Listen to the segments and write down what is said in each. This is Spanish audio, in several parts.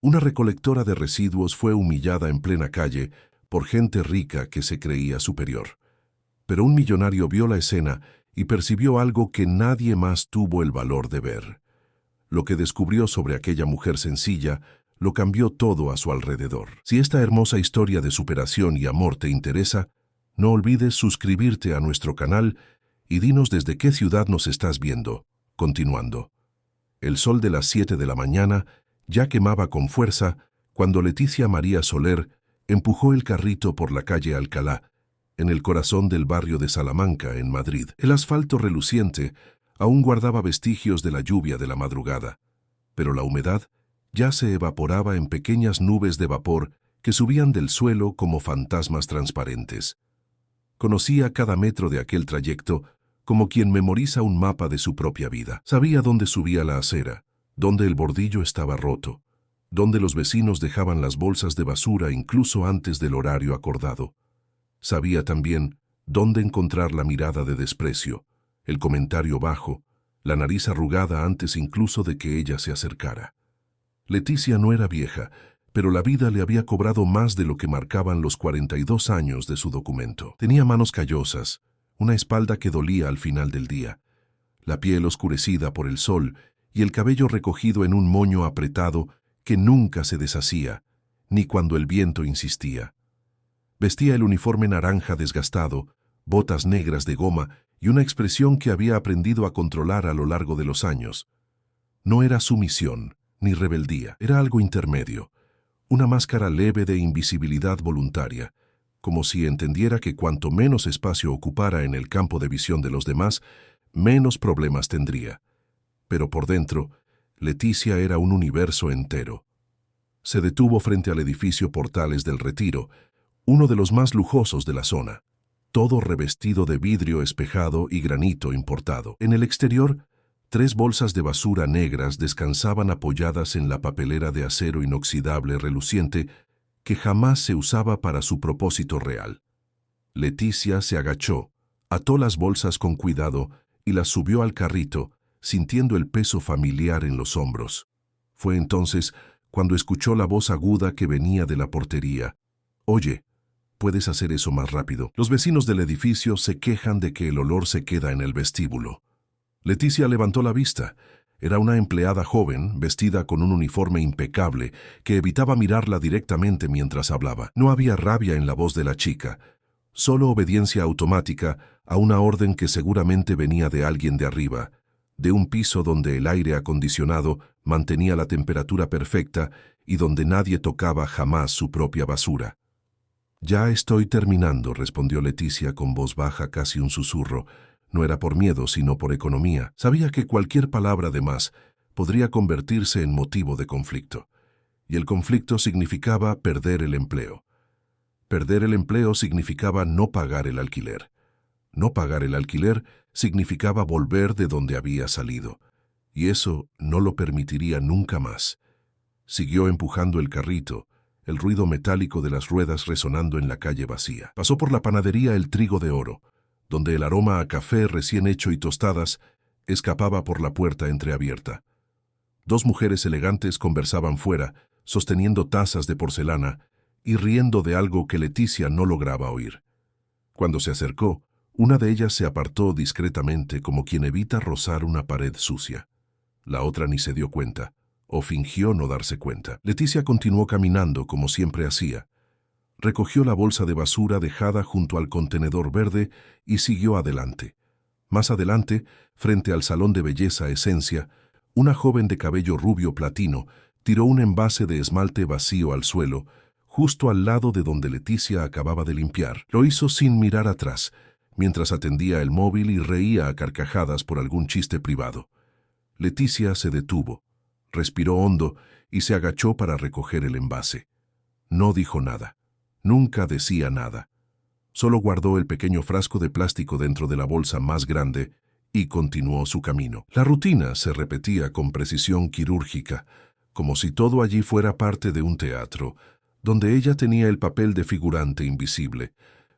Una recolectora de residuos fue humillada en plena calle por gente rica que se creía superior. Pero un millonario vio la escena y percibió algo que nadie más tuvo el valor de ver. Lo que descubrió sobre aquella mujer sencilla lo cambió todo a su alrededor. Si esta hermosa historia de superación y amor te interesa, no olvides suscribirte a nuestro canal y dinos desde qué ciudad nos estás viendo. Continuando. El sol de las 7 de la mañana ya quemaba con fuerza cuando Leticia María Soler empujó el carrito por la calle Alcalá, en el corazón del barrio de Salamanca, en Madrid. El asfalto reluciente aún guardaba vestigios de la lluvia de la madrugada, pero la humedad ya se evaporaba en pequeñas nubes de vapor que subían del suelo como fantasmas transparentes. Conocía cada metro de aquel trayecto como quien memoriza un mapa de su propia vida. Sabía dónde subía la acera, dónde el bordillo estaba roto, dónde los vecinos dejaban las bolsas de basura incluso antes del horario acordado. Sabía también dónde encontrar la mirada de desprecio, el comentario bajo, la nariz arrugada antes incluso de que ella se acercara. Leticia no era vieja, pero la vida le había cobrado más de lo que marcaban los 42 años de su documento. Tenía manos callosas, una espalda que dolía al final del día, la piel oscurecida por el sol y el cabello recogido en un moño apretado que nunca se deshacía, ni cuando el viento insistía. Vestía el uniforme naranja desgastado, botas negras de goma y una expresión que había aprendido a controlar a lo largo de los años. No era sumisión ni rebeldía, era algo intermedio, una máscara leve de invisibilidad voluntaria, como si entendiera que cuanto menos espacio ocupara en el campo de visión de los demás, menos problemas tendría. Pero por dentro, Leticia era un universo entero. Se detuvo frente al edificio Portales del Retiro, uno de los más lujosos de la zona, todo revestido de vidrio espejado y granito importado. En el exterior, 3 bolsas de basura negras descansaban apoyadas en la papelera de acero inoxidable reluciente que jamás se usaba para su propósito real. Leticia se agachó, ató las bolsas con cuidado y las subió al carrito, sintiendo el peso familiar en los hombros. Fue entonces cuando escuchó la voz aguda que venía de la portería. «Oye, puedes hacer eso más rápido. Los vecinos del edificio se quejan de que el olor se queda en el vestíbulo». Leticia levantó la vista. Era una empleada joven, vestida con un uniforme impecable, que evitaba mirarla directamente mientras hablaba. No había rabia en la voz de la chica, solo obediencia automática a una orden que seguramente venía de alguien de arriba, de un piso donde el aire acondicionado mantenía la temperatura perfecta y donde nadie tocaba jamás su propia basura. «Ya estoy terminando», respondió Leticia con voz baja, casi un susurro. No era por miedo, sino por economía. Sabía que cualquier palabra de más podría convertirse en motivo de conflicto. Y el conflicto significaba perder el empleo. Perder el empleo significaba no pagar el alquiler. No pagar el alquiler significaba volver de donde había salido. Y eso no lo permitiría nunca más. Siguió empujando el carrito, el ruido metálico de las ruedas resonando en la calle vacía. Pasó por la panadería El Trigo de Oro, donde el aroma a café recién hecho y tostadas escapaba por la puerta entreabierta. 2 mujeres elegantes conversaban fuera, sosteniendo tazas de porcelana y riendo de algo que Leticia no lograba oír. Cuando se acercó, una de ellas se apartó discretamente como quien evita rozar una pared sucia. La otra ni se dio cuenta, o fingió no darse cuenta. Leticia continuó caminando como siempre hacía. Recogió la bolsa de basura dejada junto al contenedor verde y siguió adelante. Más adelante, frente al salón de belleza Esencia, una joven de cabello rubio platino tiró un envase de esmalte vacío al suelo, justo al lado de donde Leticia acababa de limpiar. Lo hizo sin mirar atrás, mientras atendía el móvil y reía a carcajadas por algún chiste privado. Leticia se detuvo, respiró hondo y se agachó para recoger el envase. No dijo nada. Nunca decía nada. Solo guardó el pequeño frasco de plástico dentro de la bolsa más grande y continuó su camino. La rutina se repetía con precisión quirúrgica, como si todo allí fuera parte de un teatro, donde ella tenía el papel de figurante invisible.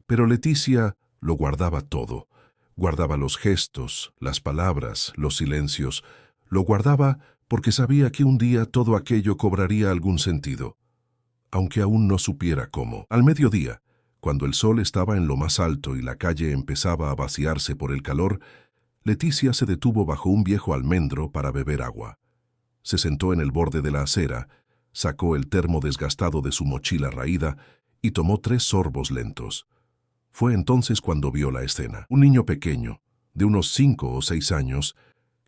Pero Leticia lo guardaba todo. Guardaba los gestos, las palabras, los silencios. Lo guardaba porque sabía que un día todo aquello cobraría algún sentido, aunque aún no supiera cómo. Al mediodía, cuando el sol estaba en lo más alto y la calle empezaba a vaciarse por el calor, Leticia se detuvo bajo un viejo almendro para beber agua. Se sentó en el borde de la acera, sacó el termo desgastado de su mochila raída y tomó 3 sorbos lentos. Fue entonces cuando vio la escena. Un niño pequeño, de unos 5 o 6 años,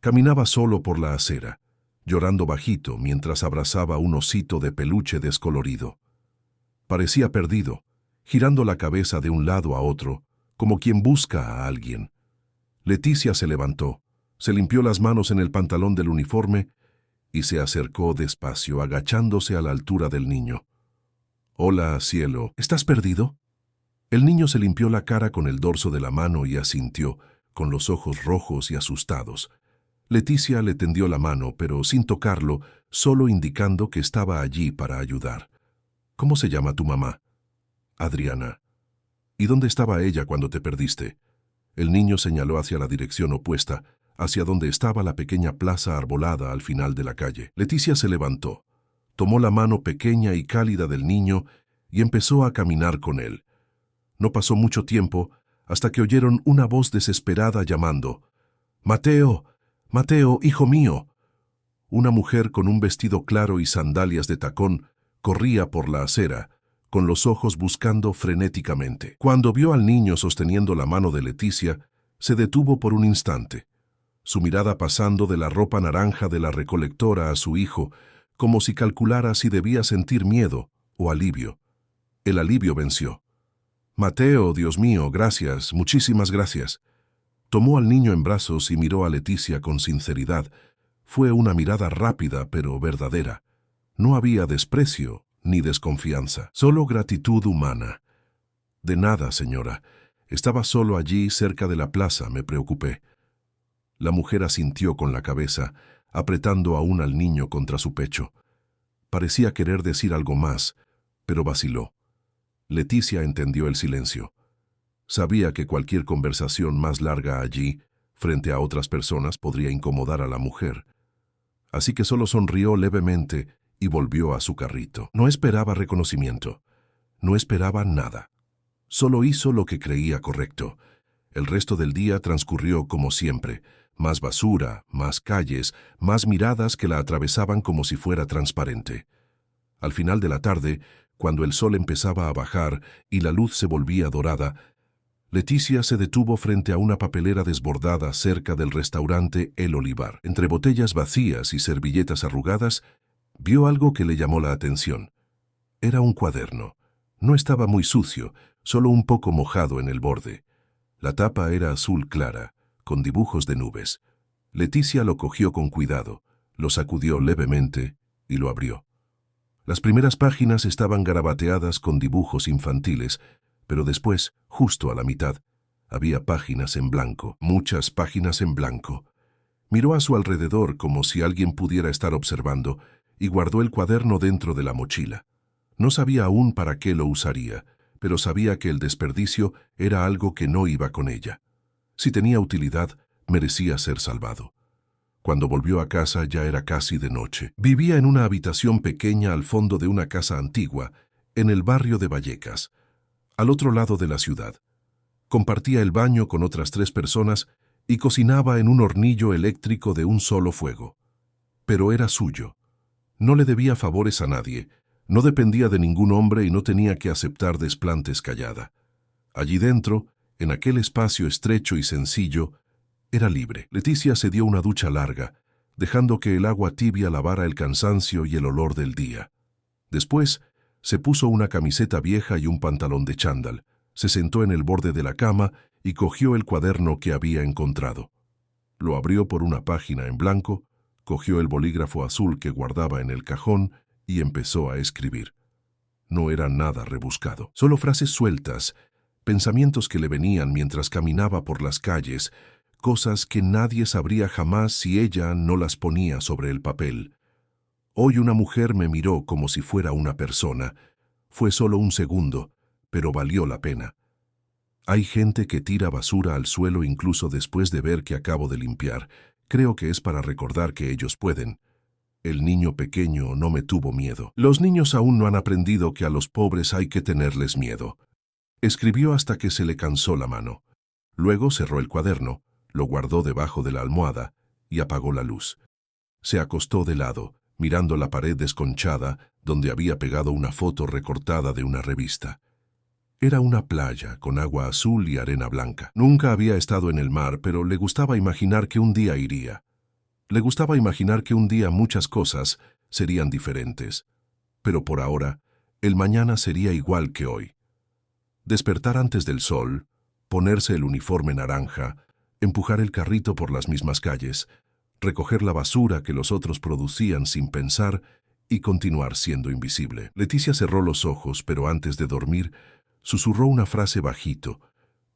caminaba solo por la acera, llorando bajito mientras abrazaba un osito de peluche descolorido. Parecía perdido, girando la cabeza de un lado a otro, como quien busca a alguien. Leticia se levantó, se limpió las manos en el pantalón del uniforme y se acercó despacio, agachándose a la altura del niño. «Hola, cielo, ¿estás perdido?» El niño se limpió la cara con el dorso de la mano y asintió, con los ojos rojos y asustados. Leticia le tendió la mano, pero sin tocarlo, solo indicando que estaba allí para ayudar. «¿Cómo se llama tu mamá?» «Adriana». «¿Y dónde estaba ella cuando te perdiste?» El niño señaló hacia la dirección opuesta, hacia donde estaba la pequeña plaza arbolada al final de la calle. Leticia se levantó, tomó la mano pequeña y cálida del niño y empezó a caminar con él. No pasó mucho tiempo hasta que oyeron una voz desesperada llamando: «Mateo, Mateo, hijo mío». Una mujer con un vestido claro y sandalias de tacón corría por la acera, con los ojos buscando frenéticamente. Cuando vio al niño sosteniendo la mano de Leticia, se detuvo por un instante, su mirada pasando de la ropa naranja de la recolectora a su hijo, como si calculara si debía sentir miedo o alivio. El alivio venció. «Mateo, Dios mío, gracias, muchísimas gracias». Tomó al niño en brazos y miró a Leticia con sinceridad. Fue una mirada rápida pero verdadera. No había desprecio ni desconfianza, solo gratitud humana. «De nada, señora. Estaba solo allí cerca de la plaza, me preocupé». La mujer asintió con la cabeza, apretando aún al niño contra su pecho. Parecía querer decir algo más, pero vaciló. Leticia entendió el silencio. Sabía que cualquier conversación más larga allí, frente a otras personas, podría incomodar a la mujer. Así que solo sonrió levemente y volvió a su carrito. No esperaba reconocimiento. No esperaba nada. Solo hizo lo que creía correcto. El resto del día transcurrió como siempre. Más basura, más calles, más miradas que la atravesaban como si fuera transparente. Al final de la tarde, cuando el sol empezaba a bajar y la luz se volvía dorada, Leticia se detuvo frente a una papelera desbordada cerca del restaurante El Olivar. Entre botellas vacías y servilletas arrugadas, vio algo que le llamó la atención. Era un cuaderno. No estaba muy sucio, solo un poco mojado en el borde. La tapa era azul clara, con dibujos de nubes. Leticia lo cogió con cuidado, lo sacudió levemente y lo abrió. Las primeras páginas estaban garabateadas con dibujos infantiles, pero después, justo a la mitad, había páginas en blanco, muchas páginas en blanco. Miró a su alrededor como si alguien pudiera estar observando y guardó el cuaderno dentro de la mochila. No sabía aún para qué lo usaría, pero sabía que el desperdicio era algo que no iba con ella. Si tenía utilidad, merecía ser salvado. Cuando volvió a casa ya era casi de noche. Vivía en una habitación pequeña al fondo de una casa antigua, en el barrio de Vallecas, al otro lado de la ciudad. Compartía el baño con otras 3 personas y cocinaba en un hornillo eléctrico de un solo fuego. Pero era suyo. No le debía favores a nadie, no dependía de ningún hombre y no tenía que aceptar desplantes callada. Allí dentro, en aquel espacio estrecho y sencillo, era libre. Leticia se dio una ducha larga, dejando que el agua tibia lavara el cansancio y el olor del día. Después, se puso una camiseta vieja y un pantalón de chándal, se sentó en el borde de la cama y cogió el cuaderno que había encontrado. Lo abrió por una página en blanco, cogió el bolígrafo azul que guardaba en el cajón y empezó a escribir. No era nada rebuscado, solo frases sueltas, pensamientos que le venían mientras caminaba por las calles, cosas que nadie sabría jamás si ella no las ponía sobre el papel. Hoy una mujer me miró como si fuera una persona. Fue solo un segundo, pero valió la pena. Hay gente que tira basura al suelo incluso después de ver que acabo de limpiar. Creo que es para recordar que ellos pueden. El niño pequeño no me tuvo miedo. Los niños aún no han aprendido que a los pobres hay que tenerles miedo. Escribió hasta que se le cansó la mano. Luego cerró el cuaderno, lo guardó debajo de la almohada y apagó la luz. Se acostó de lado, mirando la pared desconchada donde había pegado una foto recortada de una revista. Era una playa con agua azul y arena blanca. Nunca había estado en el mar, pero le gustaba imaginar que un día iría. Le gustaba imaginar que un día muchas cosas serían diferentes. Pero por ahora, el mañana sería igual que hoy. Despertar antes del sol, ponerse el uniforme naranja, empujar el carrito por las mismas calles, recoger la basura que los otros producían sin pensar y continuar siendo invisible. Leticia cerró los ojos, pero antes de dormir, susurró una frase bajito,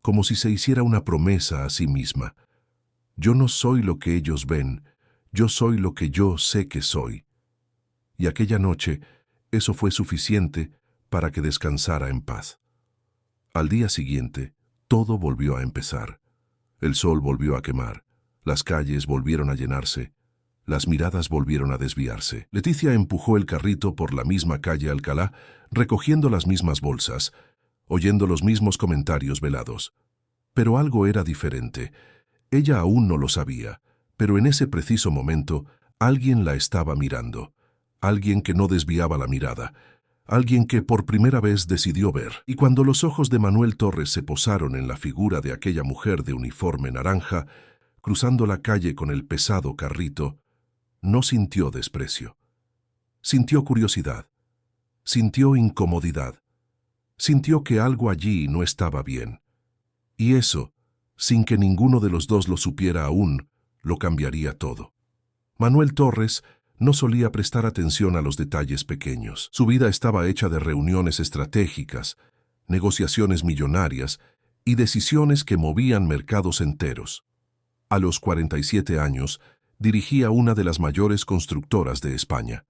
como si se hiciera una promesa a sí misma. Yo no soy lo que ellos ven, yo soy lo que yo sé que soy. Y aquella noche, eso fue suficiente para que descansara en paz. Al día siguiente, todo volvió a empezar. El sol volvió a quemar, las calles volvieron a llenarse, las miradas volvieron a desviarse. Leticia empujó el carrito por la misma calle Alcalá, recogiendo las mismas bolsas, oyendo los mismos comentarios velados. Pero algo era diferente. Ella aún no lo sabía, pero en ese preciso momento alguien la estaba mirando. Alguien que no desviaba la mirada. Alguien que por primera vez decidió ver. Y cuando los ojos de Manuel Torres se posaron en la figura de aquella mujer de uniforme naranja, cruzando la calle con el pesado carrito, no sintió desprecio. Sintió curiosidad. Sintió incomodidad. Sintió que algo allí no estaba bien. Y eso, sin que ninguno de los dos lo supiera aún, lo cambiaría todo. Manuel Torres no solía prestar atención a los detalles pequeños. Su vida estaba hecha de reuniones estratégicas, negociaciones millonarias y decisiones que movían mercados enteros. A los 47 años, dirigía una de las mayores constructoras de España.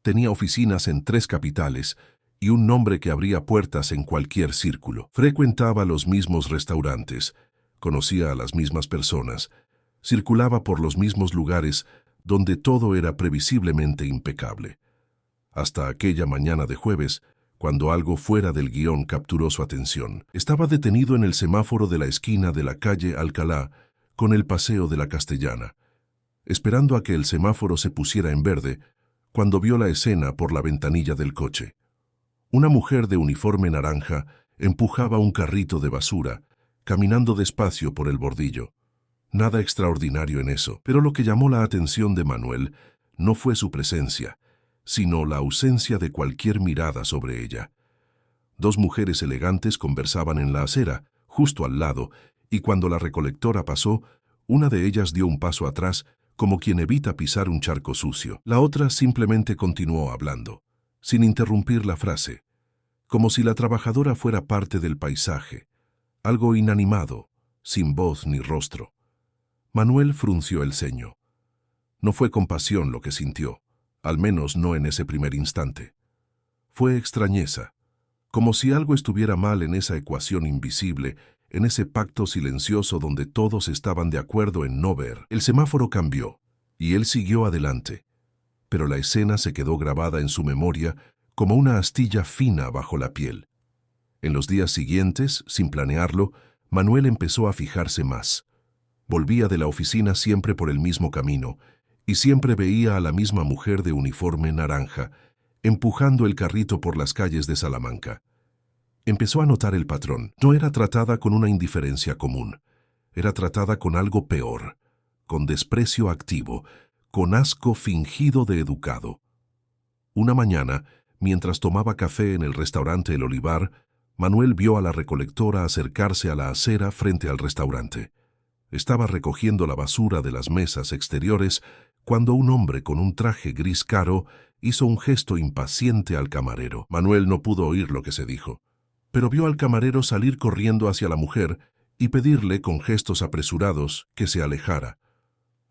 Tenía oficinas en 3 capitales y un nombre que abría puertas en cualquier círculo. Frecuentaba los mismos restaurantes, conocía a las mismas personas, circulaba por los mismos lugares donde todo era previsiblemente impecable. Hasta aquella mañana de jueves, cuando algo fuera del guión capturó su atención. Estaba detenido en el semáforo de la esquina de la calle Alcalá con el Paseo de la Castellana, esperando a que el semáforo se pusiera en verde, cuando vio la escena por la ventanilla del coche. Una mujer de uniforme naranja empujaba un carrito de basura, caminando despacio por el bordillo. Nada extraordinario en eso, pero lo que llamó la atención de Manuel no fue su presencia, sino la ausencia de cualquier mirada sobre ella. 2 mujeres elegantes conversaban en la acera, justo al lado, y cuando la recolectora pasó, una de ellas dio un paso atrás, como quien evita pisar un charco sucio. La otra simplemente continuó hablando, sin interrumpir la frase, como si la trabajadora fuera parte del paisaje, algo inanimado, sin voz ni rostro. Manuel frunció el ceño. No fue compasión lo que sintió, al menos no en ese primer instante. Fue extrañeza, como si algo estuviera mal en esa ecuación invisible, en ese pacto silencioso donde todos estaban de acuerdo en no ver. El semáforo cambió, y él siguió adelante, pero la escena se quedó grabada en su memoria como una astilla fina bajo la piel. En los días siguientes, sin planearlo, Manuel empezó a fijarse más. Volvía de la oficina siempre por el mismo camino, y siempre veía a la misma mujer de uniforme naranja, empujando el carrito por las calles de Salamanca. Empezó a notar el patrón. No era tratada con una indiferencia común. Era tratada con algo peor, con desprecio activo, con asco fingido de educado. Una mañana, mientras tomaba café en el restaurante El Olivar, Manuel vio a la recolectora acercarse a la acera frente al restaurante. Estaba recogiendo la basura de las mesas exteriores cuando un hombre con un traje gris claro hizo un gesto impaciente al camarero. Manuel no pudo oír lo que se dijo, pero vio al camarero salir corriendo hacia la mujer y pedirle con gestos apresurados que se alejara.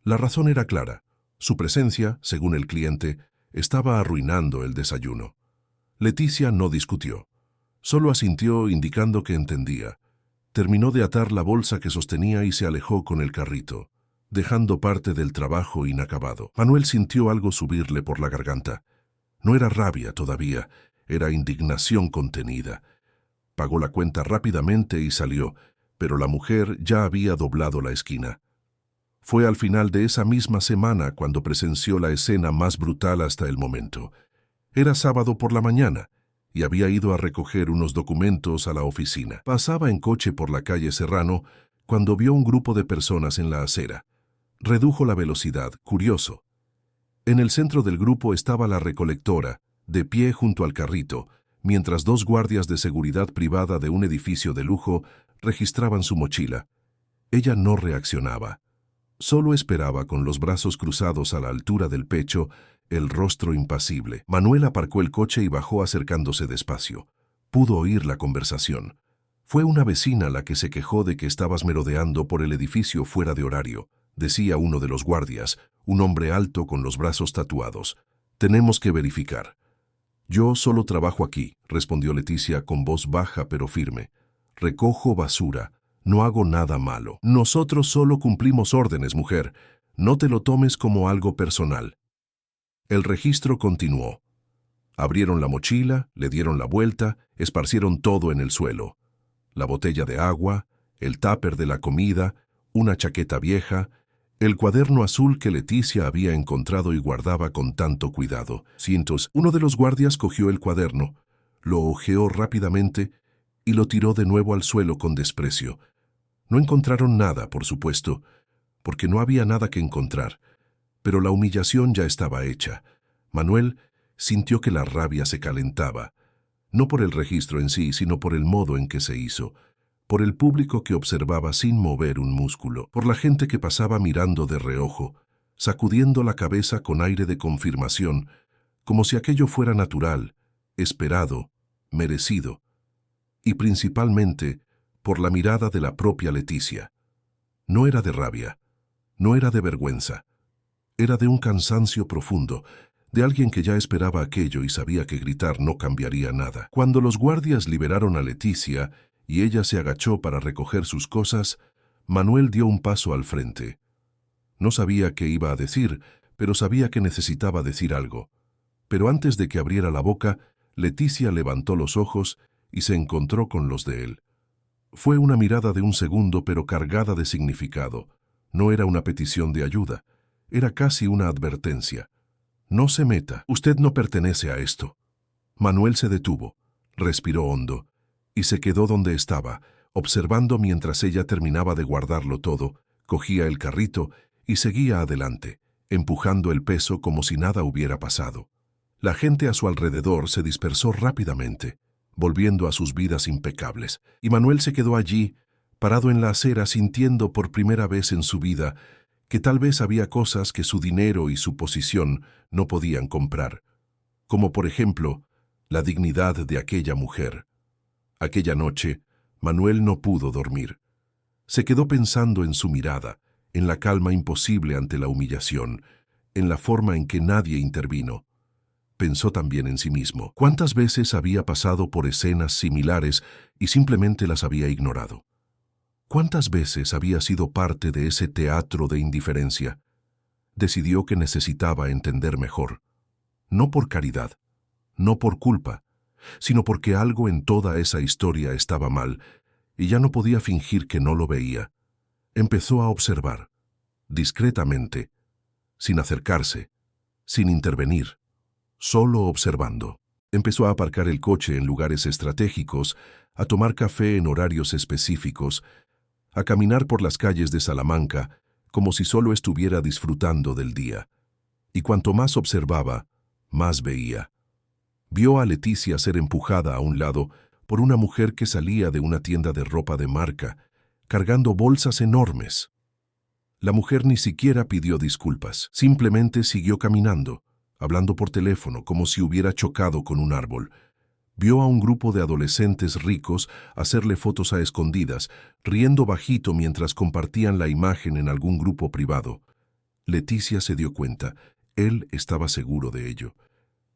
La razón era clara. Su presencia, según el cliente, estaba arruinando el desayuno. Leticia no discutió. Solo asintió indicando que entendía. Terminó de atar la bolsa que sostenía y se alejó con el carrito. dejando parte del trabajo inacabado. Manuel sintió algo subirle por la garganta. No era rabia todavía, era indignación contenida. Pagó la cuenta rápidamente y salió, pero la mujer ya había doblado la esquina. Fue al final de esa misma semana cuando presenció la escena más brutal hasta el momento. Era sábado por la mañana y había ido a recoger unos documentos a la oficina. Pasaba en coche por la calle Serrano cuando vio un grupo de personas en la acera. Redujo la velocidad, curioso. En el centro del grupo estaba la recolectora, de pie junto al carrito, mientras dos guardias de seguridad privada de un edificio de lujo registraban su mochila. Ella no reaccionaba. Solo esperaba con los brazos cruzados a la altura del pecho, el rostro impasible. Manuel aparcó el coche y bajó acercándose despacio. Pudo oír la conversación. Fue una vecina la que se quejó de que estabas merodeando por el edificio fuera de horario, decía uno de los guardias, un hombre alto con los brazos tatuados. Tenemos que verificar. Yo solo trabajo aquí, respondió Leticia con voz baja pero firme. Recojo basura. No hago nada malo. Nosotros solo cumplimos órdenes, mujer. No te lo tomes como algo personal. El registro continuó. Abrieron la mochila, le dieron la vuelta, esparcieron todo en el suelo. La botella de agua, el tupper de la comida, una chaqueta vieja, el cuaderno azul que Leticia había encontrado y guardaba con tanto cuidado. Cientos. Uno de los guardias cogió el cuaderno, lo hojeó rápidamente y lo tiró de nuevo al suelo con desprecio. No encontraron nada, por supuesto, porque no había nada que encontrar, pero la humillación ya estaba hecha. Manuel sintió que la rabia se calentaba, no por el registro en sí, sino por el modo en que se hizo, por el público que observaba sin mover un músculo, por la gente que pasaba mirando de reojo, sacudiendo la cabeza con aire de confirmación, como si aquello fuera natural, esperado, merecido, y principalmente por la mirada de la propia Leticia. No era de rabia, no era de vergüenza, era de un cansancio profundo, de alguien que ya esperaba aquello y sabía que gritar no cambiaría nada. Cuando los guardias liberaron a Leticia y ella se agachó para recoger sus cosas, Manuel dio un paso al frente. No sabía qué iba a decir, pero sabía que necesitaba decir algo. Pero antes de que abriera la boca, Leticia levantó los ojos y se encontró con los de él. Fue una mirada de un segundo, pero cargada de significado. No era una petición de ayuda, era casi una advertencia. No se meta, usted no pertenece a esto. Manuel se detuvo, respiró hondo, y se quedó donde estaba, observando mientras ella terminaba de guardarlo todo, cogía el carrito y seguía adelante, empujando el peso como si nada hubiera pasado. La gente a su alrededor se dispersó rápidamente, volviendo a sus vidas impecables, y Manuel se quedó allí, parado en la acera, sintiendo por primera vez en su vida que tal vez había cosas que su dinero y su posición no podían comprar, como por ejemplo, la dignidad de aquella mujer. Aquella noche, Manuel no pudo dormir. Se quedó pensando en su mirada, en la calma imposible ante la humillación, en la forma en que nadie intervino. Pensó también en sí mismo. ¿Cuántas veces había pasado por escenas similares y simplemente las había ignorado? ¿Cuántas veces había sido parte de ese teatro de indiferencia? Decidió que necesitaba entender mejor. No por caridad, no por culpa, sino porque algo en toda esa historia estaba mal y ya no podía fingir que no lo veía. Empezó a observar, discretamente, sin acercarse, sin intervenir. Solo observando. Empezó a aparcar el coche en lugares estratégicos, a tomar café en horarios específicos, a caminar por las calles de Salamanca como si solo estuviera disfrutando del día. Y cuanto más observaba, más veía. Vio a Leticia ser empujada a un lado por una mujer que salía de una tienda de ropa de marca, cargando bolsas enormes. La mujer ni siquiera pidió disculpas, simplemente siguió caminando, hablando por teléfono como si hubiera chocado con un árbol. Vio a un grupo de adolescentes ricos hacerle fotos a escondidas, riendo bajito mientras compartían la imagen en algún grupo privado. Leticia se dio cuenta, él estaba seguro de ello,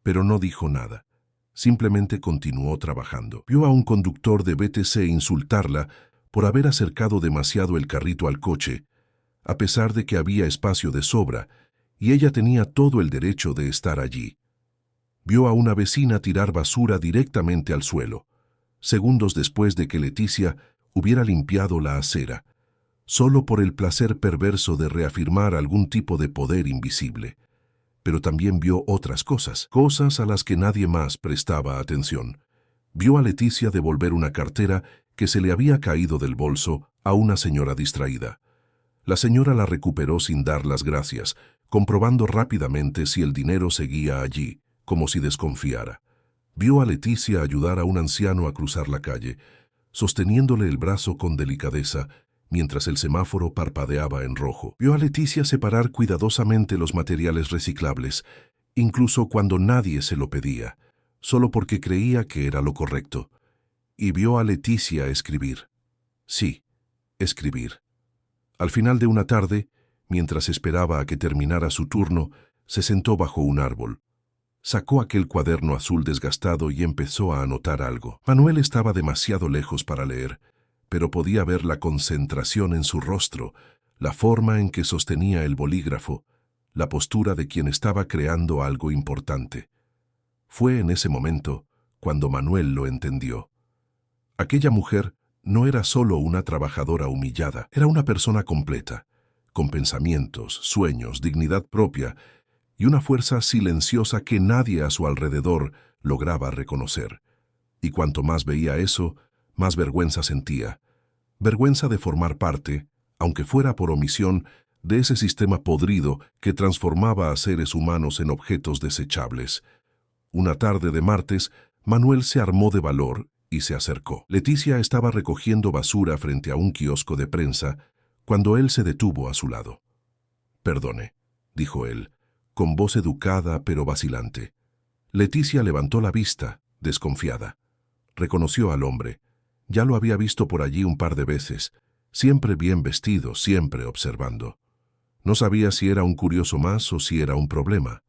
pero no dijo nada. Simplemente continuó trabajando. Vio a un conductor de BTC insultarla por haber acercado demasiado el carrito al coche, a pesar de que había espacio de sobra, y ella tenía todo el derecho de estar allí. Vio a una vecina tirar basura directamente al suelo, segundos después de que Leticia hubiera limpiado la acera, solo por el placer perverso de reafirmar algún tipo de poder invisible. Pero también vio otras cosas, cosas a las que nadie más prestaba atención. Vio a Leticia devolver una cartera que se le había caído del bolso a una señora distraída. La señora la recuperó sin dar las gracias, comprobando rápidamente si el dinero seguía allí, como si desconfiara. Vio a Leticia ayudar a un anciano a cruzar la calle, sosteniéndole el brazo con delicadeza, mientras el semáforo parpadeaba en rojo. Vio a Leticia separar cuidadosamente los materiales reciclables, incluso cuando nadie se lo pedía, solo porque creía que era lo correcto. Y vio a Leticia escribir. Sí, escribir. Al final de una tarde, mientras esperaba a que terminara su turno, se sentó bajo un árbol. Sacó aquel cuaderno azul desgastado y empezó a anotar algo. Manuel estaba demasiado lejos para leer, pero podía ver la concentración en su rostro, la forma en que sostenía el bolígrafo, la postura de quien estaba creando algo importante. Fue en ese momento cuando Manuel lo entendió. Aquella mujer no era solo una trabajadora humillada, era una persona completa, con pensamientos, sueños, dignidad propia y una fuerza silenciosa que nadie a su alrededor lograba reconocer. Y cuanto más veía eso, más vergüenza sentía. Vergüenza de formar parte, aunque fuera por omisión, de ese sistema podrido que transformaba a seres humanos en objetos desechables. Una tarde de martes, Manuel se armó de valor y se acercó. Leticia estaba recogiendo basura frente a un kiosco de prensa cuando él se detuvo a su lado. «Perdone», dijo él, con voz educada pero vacilante. Leticia levantó la vista, desconfiada. Reconoció al hombre. Ya lo había visto por allí un par de veces, siempre bien vestido, siempre observando. No sabía si era un curioso más o si era un problema.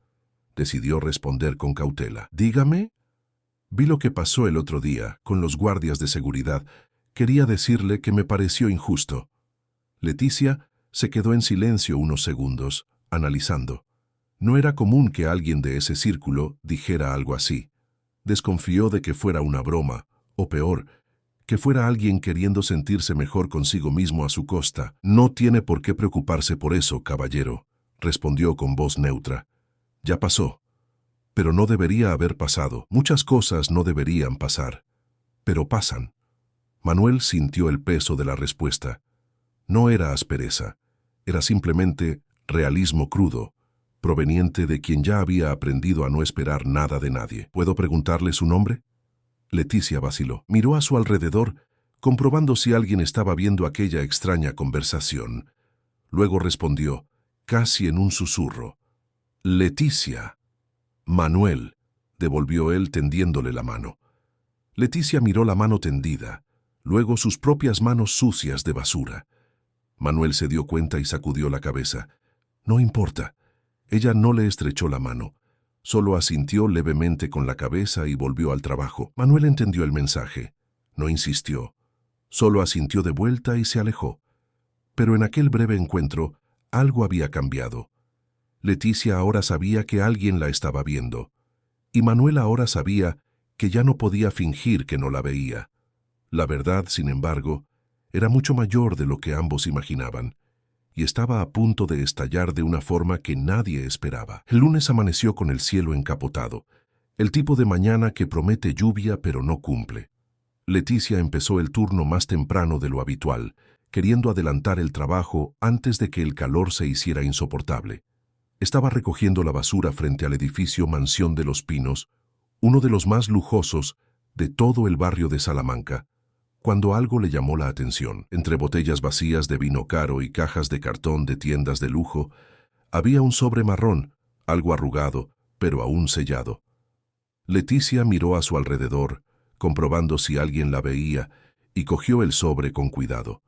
Decidió responder con cautela. «Dígame». «Vi lo que pasó el otro día con los guardias de seguridad. Quería decirle que me pareció injusto». Leticia se quedó en silencio unos segundos, analizando. No era común que alguien de ese círculo dijera algo así. Desconfió de que fuera una broma, o peor, que fuera alguien queriendo sentirse mejor consigo mismo a su costa. «No tiene por qué preocuparse por eso, caballero», respondió con voz neutra. «Ya pasó. Pero no debería haber pasado. Muchas cosas no deberían pasar. Pero pasan». Manuel sintió el peso de la respuesta. No era aspereza, era simplemente realismo crudo, proveniente de quien ya había aprendido a no esperar nada de nadie. «¿Puedo preguntarle su nombre?» Leticia vaciló. Miró a su alrededor, comprobando si alguien estaba viendo aquella extraña conversación. Luego respondió, casi en un susurro. «Leticia». «Manuel», devolvió él tendiéndole la mano. Leticia miró la mano tendida, luego sus propias manos sucias de basura. Manuel se dio cuenta y sacudió la cabeza. No importa. Ella no le estrechó la mano. Solo asintió levemente con la cabeza y volvió al trabajo. Manuel entendió el mensaje. No insistió. Solo asintió de vuelta y se alejó. Pero en aquel breve encuentro, algo había cambiado. Leticia ahora sabía que alguien la estaba viendo. Y Manuel ahora sabía que ya no podía fingir que no la veía. La verdad, sin embargo, era mucho mayor de lo que ambos imaginaban, y estaba a punto de estallar de una forma que nadie esperaba. El lunes amaneció con el cielo encapotado, el tipo de mañana que promete lluvia pero no cumple. Leticia empezó el turno más temprano de lo habitual, queriendo adelantar el trabajo antes de que el calor se hiciera insoportable. Estaba recogiendo la basura frente al edificio Mansión de los Pinos, uno de los más lujosos de todo el barrio de Salamanca, cuando algo le llamó la atención. Entre botellas vacías de vino caro y cajas de cartón de tiendas de lujo, había un sobre marrón, algo arrugado, pero aún sellado. Leticia miró a su alrededor, comprobando si alguien la veía, y cogió el sobre con cuidado.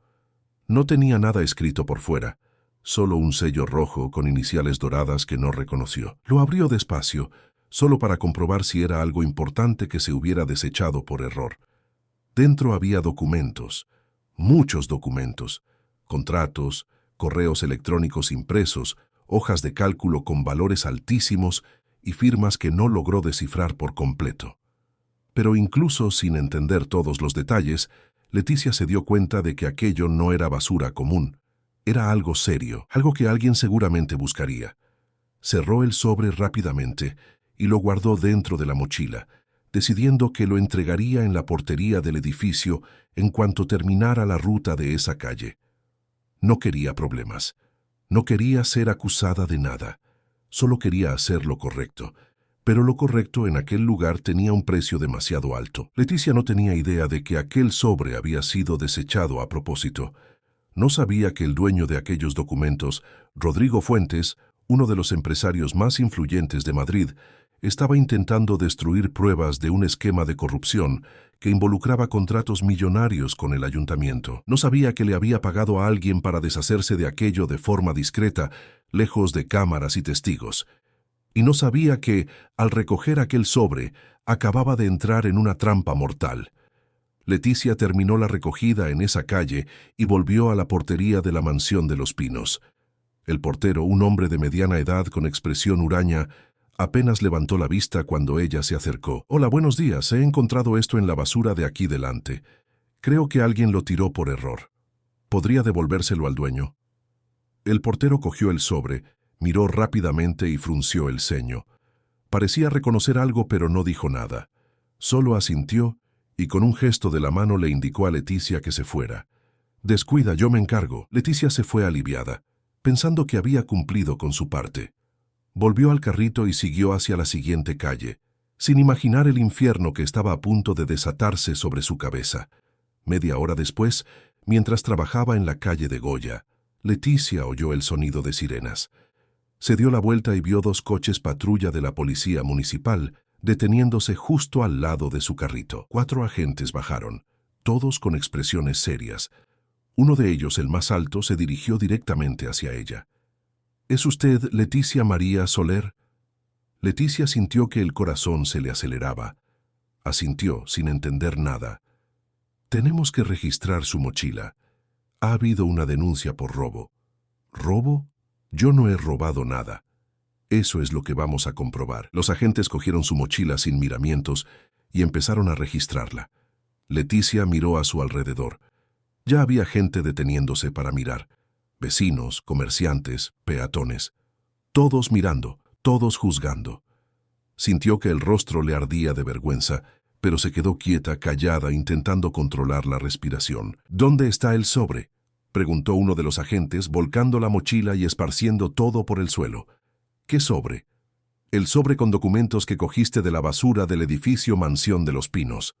No tenía nada escrito por fuera, solo un sello rojo con iniciales doradas que no reconoció. Lo abrió despacio, solo para comprobar si era algo importante que se hubiera desechado por error. Dentro había documentos, muchos documentos, contratos, correos electrónicos impresos, hojas de cálculo con valores altísimos y firmas que no logró descifrar por completo. Pero incluso sin entender todos los detalles, Leticia se dio cuenta de que aquello no era basura común, era algo serio, algo que alguien seguramente buscaría. Cerró el sobre rápidamente y lo guardó dentro de la mochila, decidiendo que lo entregaría en la portería del edificio en cuanto terminara la ruta de esa calle. No quería problemas, no quería ser acusada de nada, solo quería hacer lo correcto. Pero lo correcto en aquel lugar tenía un precio demasiado alto. Leticia no tenía idea de que aquel sobre había sido desechado a propósito. No sabía que el dueño de aquellos documentos, Rodrigo Fuentes, uno de los empresarios más influyentes de Madrid, estaba intentando destruir pruebas de un esquema de corrupción que involucraba contratos millonarios con el ayuntamiento. No sabía que le había pagado a alguien para deshacerse de aquello de forma discreta, lejos de cámaras y testigos. Y no sabía que, al recoger aquel sobre, acababa de entrar en una trampa mortal. Leticia terminó la recogida en esa calle y volvió a la portería de la mansión de Los Pinos. El portero, un hombre de mediana edad con expresión huraña, apenas levantó la vista cuando ella se acercó. «Hola, buenos días. He encontrado esto en la basura de aquí delante. Creo que alguien lo tiró por error. ¿Podría devolvérselo al dueño?» El portero cogió el sobre, miró rápidamente y frunció el ceño. Parecía reconocer algo, pero no dijo nada. Solo asintió y con un gesto de la mano le indicó a Leticia que se fuera. «Descuida, yo me encargo». Leticia se fue aliviada, pensando que había cumplido con su parte. Volvió al carrito y siguió hacia la siguiente calle, sin imaginar el infierno que estaba a punto de desatarse sobre su cabeza. Media hora después, mientras trabajaba en la calle de Goya, Leticia oyó el sonido de sirenas. Se dio la vuelta y vio 2 coches patrulla de la policía municipal deteniéndose justo al lado de su carrito. 4 agentes bajaron, todos con expresiones serias. Uno de ellos, el más alto, se dirigió directamente hacia ella. «¿Es usted Leticia María Soler?» Leticia sintió que el corazón se le aceleraba. Asintió, sin entender nada. «Tenemos que registrar su mochila. Ha habido una denuncia por robo». «¿Robo? Yo no he robado nada». «Eso es lo que vamos a comprobar». Los agentes cogieron su mochila sin miramientos y empezaron a registrarla. Leticia miró a su alrededor. Ya había gente deteniéndose para mirar. Vecinos, comerciantes, peatones. Todos mirando, todos juzgando. Sintió que el rostro le ardía de vergüenza, pero se quedó quieta, callada, intentando controlar la respiración. «¿Dónde está el sobre?», preguntó uno de los agentes, volcando la mochila y esparciendo todo por el suelo. «¿Qué sobre?» «El sobre con documentos que cogiste de la basura del edificio Mansión de Los Pinos».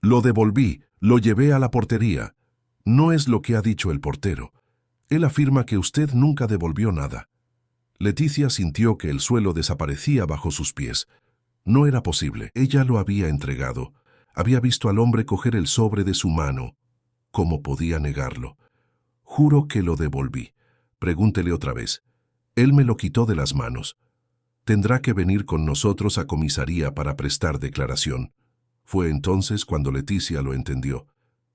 «Lo devolví, lo llevé a la portería». «No es lo que ha dicho el portero. Él afirma que usted nunca devolvió nada». Leticia sintió que el suelo desaparecía bajo sus pies. No era posible. Ella lo había entregado. Había visto al hombre coger el sobre de su mano. ¿Cómo podía negarlo? «Juro que lo devolví. Pregúntele otra vez. Él me lo quitó de las manos. Tendrá que venir con nosotros a comisaría para prestar declaración». Fue entonces cuando Leticia lo entendió.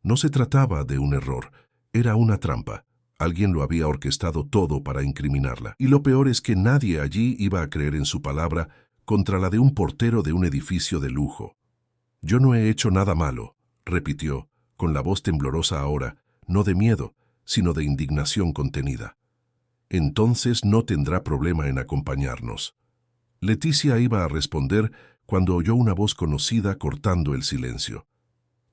No se trataba de un error. Era una trampa. Alguien lo había orquestado todo para incriminarla. Y lo peor es que nadie allí iba a creer en su palabra contra la de un portero de un edificio de lujo. «Yo no he hecho nada malo», repitió, con la voz temblorosa ahora, no de miedo, sino de indignación contenida. «Entonces no tendrá problema en acompañarnos». Leticia iba a responder cuando oyó una voz conocida cortando el silencio.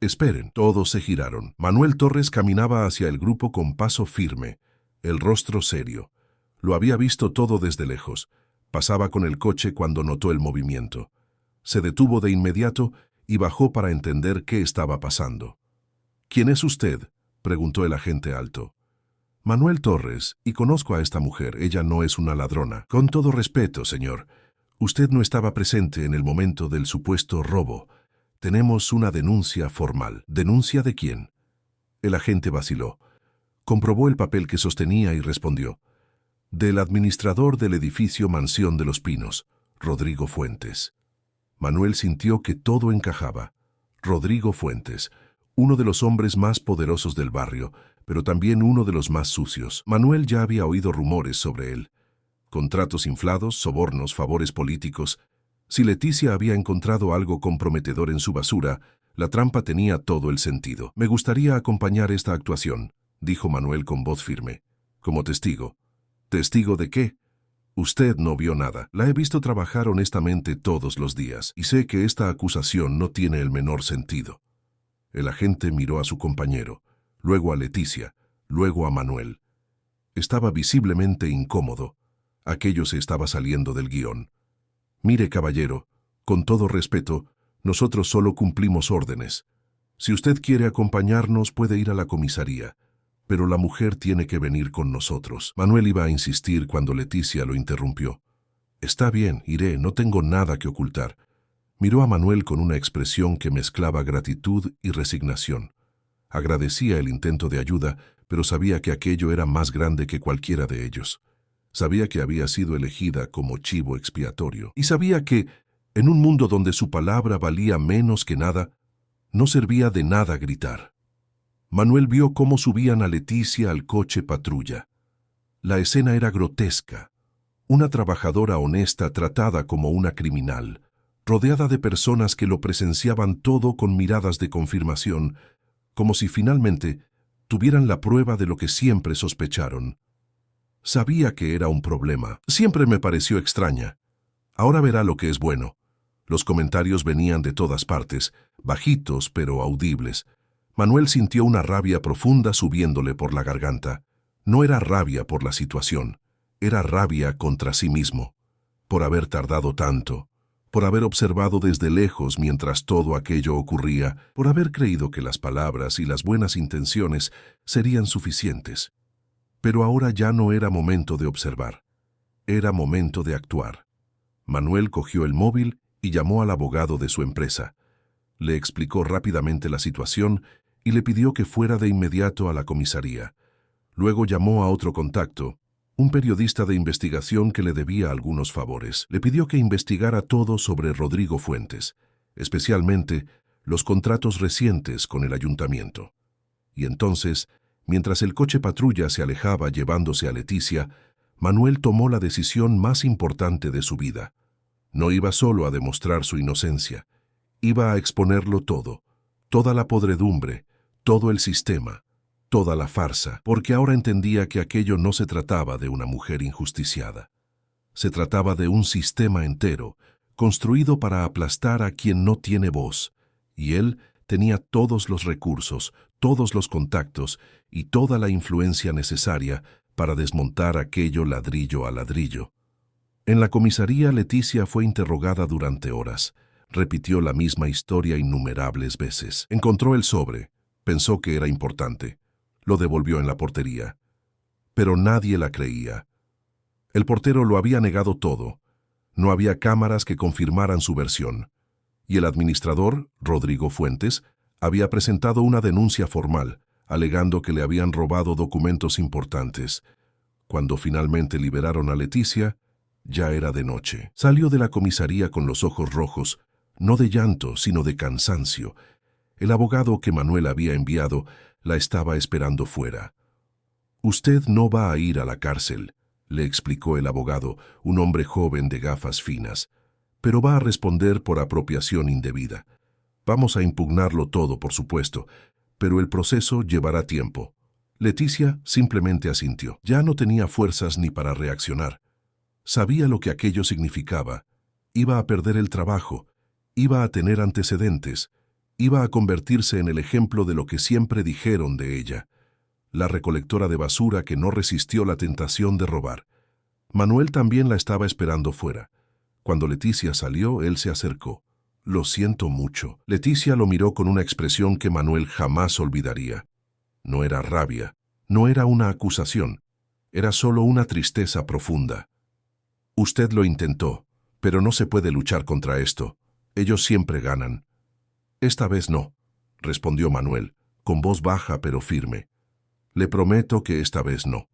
«Esperen». Todos se giraron. Manuel Torres caminaba hacia el grupo con paso firme, el rostro serio. Lo había visto todo desde lejos. Pasaba con el coche cuando notó el movimiento. Se detuvo de inmediato y bajó para entender qué estaba pasando. «¿Quién es usted?», preguntó el agente alto. «Manuel Torres, y conozco a esta mujer. Ella no es una ladrona». «Con todo respeto, señor. Usted no estaba presente en el momento del supuesto robo. Tenemos una denuncia formal». «¿Denuncia de quién?». El agente vaciló. Comprobó el papel que sostenía y respondió. «Del administrador del edificio Mansión de Los Pinos, Rodrigo Fuentes». Manuel sintió que todo encajaba. Rodrigo Fuentes, uno de los hombres más poderosos del barrio, pero también uno de los más sucios. Manuel ya había oído rumores sobre él. Contratos inflados, sobornos, favores políticos. Si Leticia había encontrado algo comprometedor en su basura, la trampa tenía todo el sentido. «Me gustaría acompañar esta actuación», dijo Manuel con voz firme. «Como testigo». «¿Testigo de qué?» «Usted no vio nada. La he visto trabajar honestamente todos los días, y sé que esta acusación no tiene el menor sentido». El agente miró a su compañero, luego a Leticia, luego a Manuel. Estaba visiblemente incómodo. Aquello se estaba saliendo del guión. «Mire, caballero, con todo respeto, nosotros solo cumplimos órdenes. Si usted quiere acompañarnos, puede ir a la comisaría, pero la mujer tiene que venir con nosotros». Manuel iba a insistir cuando Leticia lo interrumpió. «Está bien, iré, no tengo nada que ocultar». Miró a Manuel con una expresión que mezclaba gratitud y resignación. Agradecía el intento de ayuda, pero sabía que aquello era más grande que cualquiera de ellos. Sabía que había sido elegida como chivo expiatorio. Y sabía que, en un mundo donde su palabra valía menos que nada, no servía de nada gritar. Manuel vio cómo subían a Leticia al coche patrulla. La escena era grotesca. Una trabajadora honesta tratada como una criminal, rodeada de personas que lo presenciaban todo con miradas de confirmación, como si finalmente tuvieran la prueba de lo que siempre sospecharon. Sabía que era un problema. Siempre me pareció extraña. Ahora verá lo que es bueno. Los comentarios venían de todas partes, bajitos pero audibles. Manuel sintió una rabia profunda subiéndole por la garganta. No era rabia por la situación, era rabia contra sí mismo, por haber tardado tanto, por haber observado desde lejos mientras todo aquello ocurría, por haber creído que las palabras y las buenas intenciones serían suficientes. Pero ahora ya no era momento de observar, era momento de actuar. Manuel cogió el móvil y llamó al abogado de su empresa. Le explicó rápidamente la situación y le pidió que fuera de inmediato a la comisaría. Luego llamó a otro contacto, un periodista de investigación que le debía algunos favores. Le pidió que investigara todo sobre Rodrigo Fuentes, especialmente los contratos recientes con el ayuntamiento. Y entonces, mientras el coche patrulla se alejaba llevándose a Leticia, Manuel tomó la decisión más importante de su vida. No iba solo a demostrar su inocencia, iba a exponerlo todo, toda la podredumbre, todo el sistema, toda la farsa, porque ahora entendía que aquello no se trataba de una mujer injusticiada. Se trataba de un sistema entero, construido para aplastar a quien no tiene voz, y él tenía todos los recursos, todos los contactos y toda la influencia necesaria para desmontar aquello ladrillo a ladrillo. En la comisaría, Leticia fue interrogada durante horas. Repitió la misma historia innumerables veces. Encontró el sobre, pensó que era importante. Lo devolvió en la portería. Pero nadie la creía. El portero lo había negado todo. No había cámaras que confirmaran su versión. Y el administrador, Rodrigo Fuentes, había presentado una denuncia formal, alegando que le habían robado documentos importantes. Cuando finalmente liberaron a Leticia, ya era de noche. Salió de la comisaría con los ojos rojos, no de llanto, sino de cansancio. El abogado que Manuel había enviado la estaba esperando fuera. «Usted no va a ir a la cárcel», le explicó el abogado, un hombre joven de gafas finas, «pero va a responder por apropiación indebida. Vamos a impugnarlo todo, por supuesto, pero el proceso llevará tiempo». Leticia simplemente asintió. Ya no tenía fuerzas ni para reaccionar. Sabía lo que aquello significaba. Iba a perder el trabajo, iba a tener antecedentes, iba a convertirse en el ejemplo de lo que siempre dijeron de ella, la recolectora de basura que no resistió la tentación de robar. Manuel también la estaba esperando fuera. Cuando Leticia salió, él se acercó. «Lo siento mucho». Leticia lo miró con una expresión que Manuel jamás olvidaría. No era rabia, no era una acusación, era solo una tristeza profunda. «Usted lo intentó, pero no se puede luchar contra esto. Ellos siempre ganan». «Esta vez no», respondió Manuel, con voz baja pero firme. «Le prometo que esta vez no».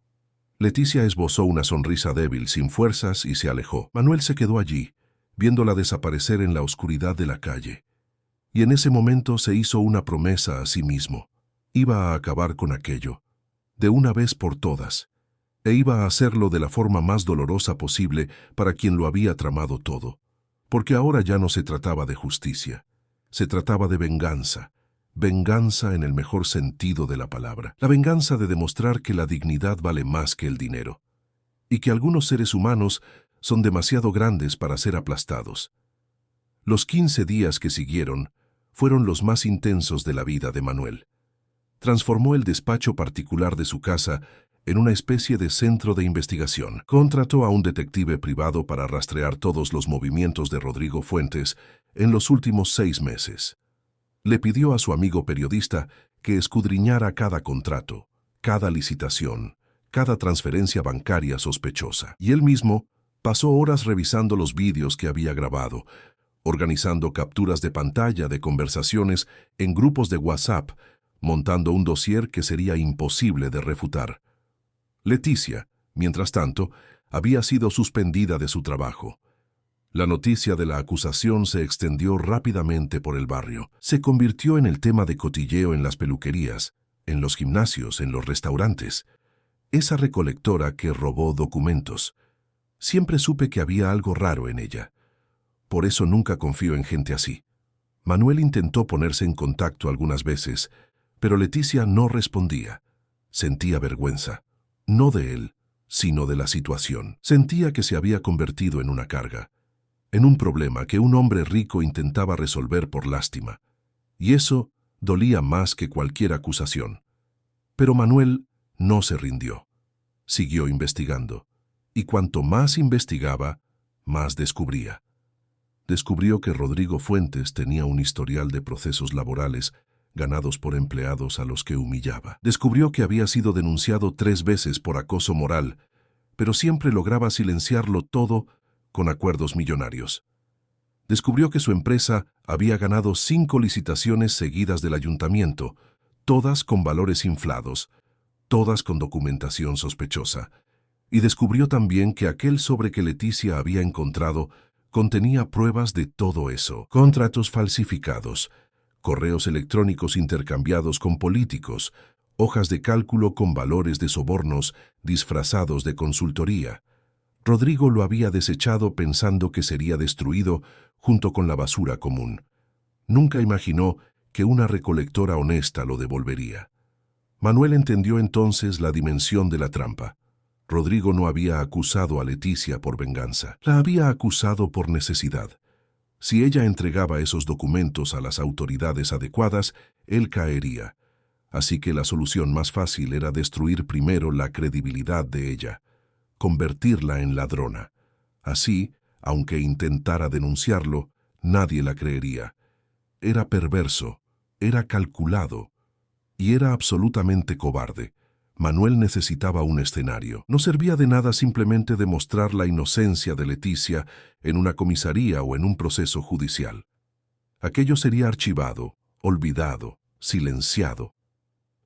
Leticia esbozó una sonrisa débil, sin fuerzas, y se alejó. Manuel se quedó allí, viéndola desaparecer en la oscuridad de la calle. Y en ese momento se hizo una promesa a sí mismo. Iba a acabar con aquello, de una vez por todas, e iba a hacerlo de la forma más dolorosa posible para quien lo había tramado todo. Porque ahora ya no se trataba de justicia, se trataba de venganza. Venganza en el mejor sentido de la palabra. La venganza de demostrar que la dignidad vale más que el dinero, y que algunos seres humanos son demasiado grandes para ser aplastados. Los 15 días que siguieron fueron los más intensos de la vida de Manuel. Transformó el despacho particular de su casa en una especie de centro de investigación. Contrató a un detective privado para rastrear todos los movimientos de Rodrigo Fuentes en los últimos 6 meses. Le pidió a su amigo periodista que escudriñara cada contrato, cada licitación, cada transferencia bancaria sospechosa. Y él mismo pasó horas revisando los vídeos que había grabado, organizando capturas de pantalla de conversaciones en grupos de WhatsApp, montando un dossier que sería imposible de refutar. Leticia, mientras tanto, había sido suspendida de su trabajo. La noticia de la acusación se extendió rápidamente por el barrio. Se convirtió en el tema de cotilleo en las peluquerías, en los gimnasios, en los restaurantes. Esa recolectora que robó documentos. Siempre supe que había algo raro en ella. Por eso nunca confío en gente así. Manuel intentó ponerse en contacto algunas veces, pero Leticia no respondía. Sentía vergüenza, no de él, sino de la situación. Sentía que se había convertido en una carga, en un problema que un hombre rico intentaba resolver por lástima. Y eso dolía más que cualquier acusación. Pero Manuel no se rindió. Siguió investigando. Y cuanto más investigaba, más descubría. Descubrió que Rodrigo Fuentes tenía un historial de procesos laborales ganados por empleados a los que humillaba. Descubrió que había sido denunciado 3 veces por acoso moral, pero siempre lograba silenciarlo todo con acuerdos millonarios. Descubrió que su empresa había ganado 5 licitaciones seguidas del ayuntamiento, todas con valores inflados, todas con documentación sospechosa. Y descubrió también que aquel sobre que Leticia había encontrado contenía pruebas de todo eso. Contratos falsificados, correos electrónicos intercambiados con políticos, hojas de cálculo con valores de sobornos disfrazados de consultoría. Rodrigo lo había desechado pensando que sería destruido junto con la basura común. Nunca imaginó que una recolectora honesta lo devolvería. Manuel entendió entonces la dimensión de la trampa. Rodrigo no había acusado a Leticia por venganza, la había acusado por necesidad. Si ella entregaba esos documentos a las autoridades adecuadas, él caería. Así que la solución más fácil era destruir primero la credibilidad de ella, convertirla en ladrona. Así, aunque intentara denunciarlo, nadie la creería. Era perverso, era calculado y era absolutamente cobarde. Manuel necesitaba un escenario. No servía de nada simplemente demostrar la inocencia de Leticia en una comisaría o en un proceso judicial. Aquello sería archivado, olvidado, silenciado.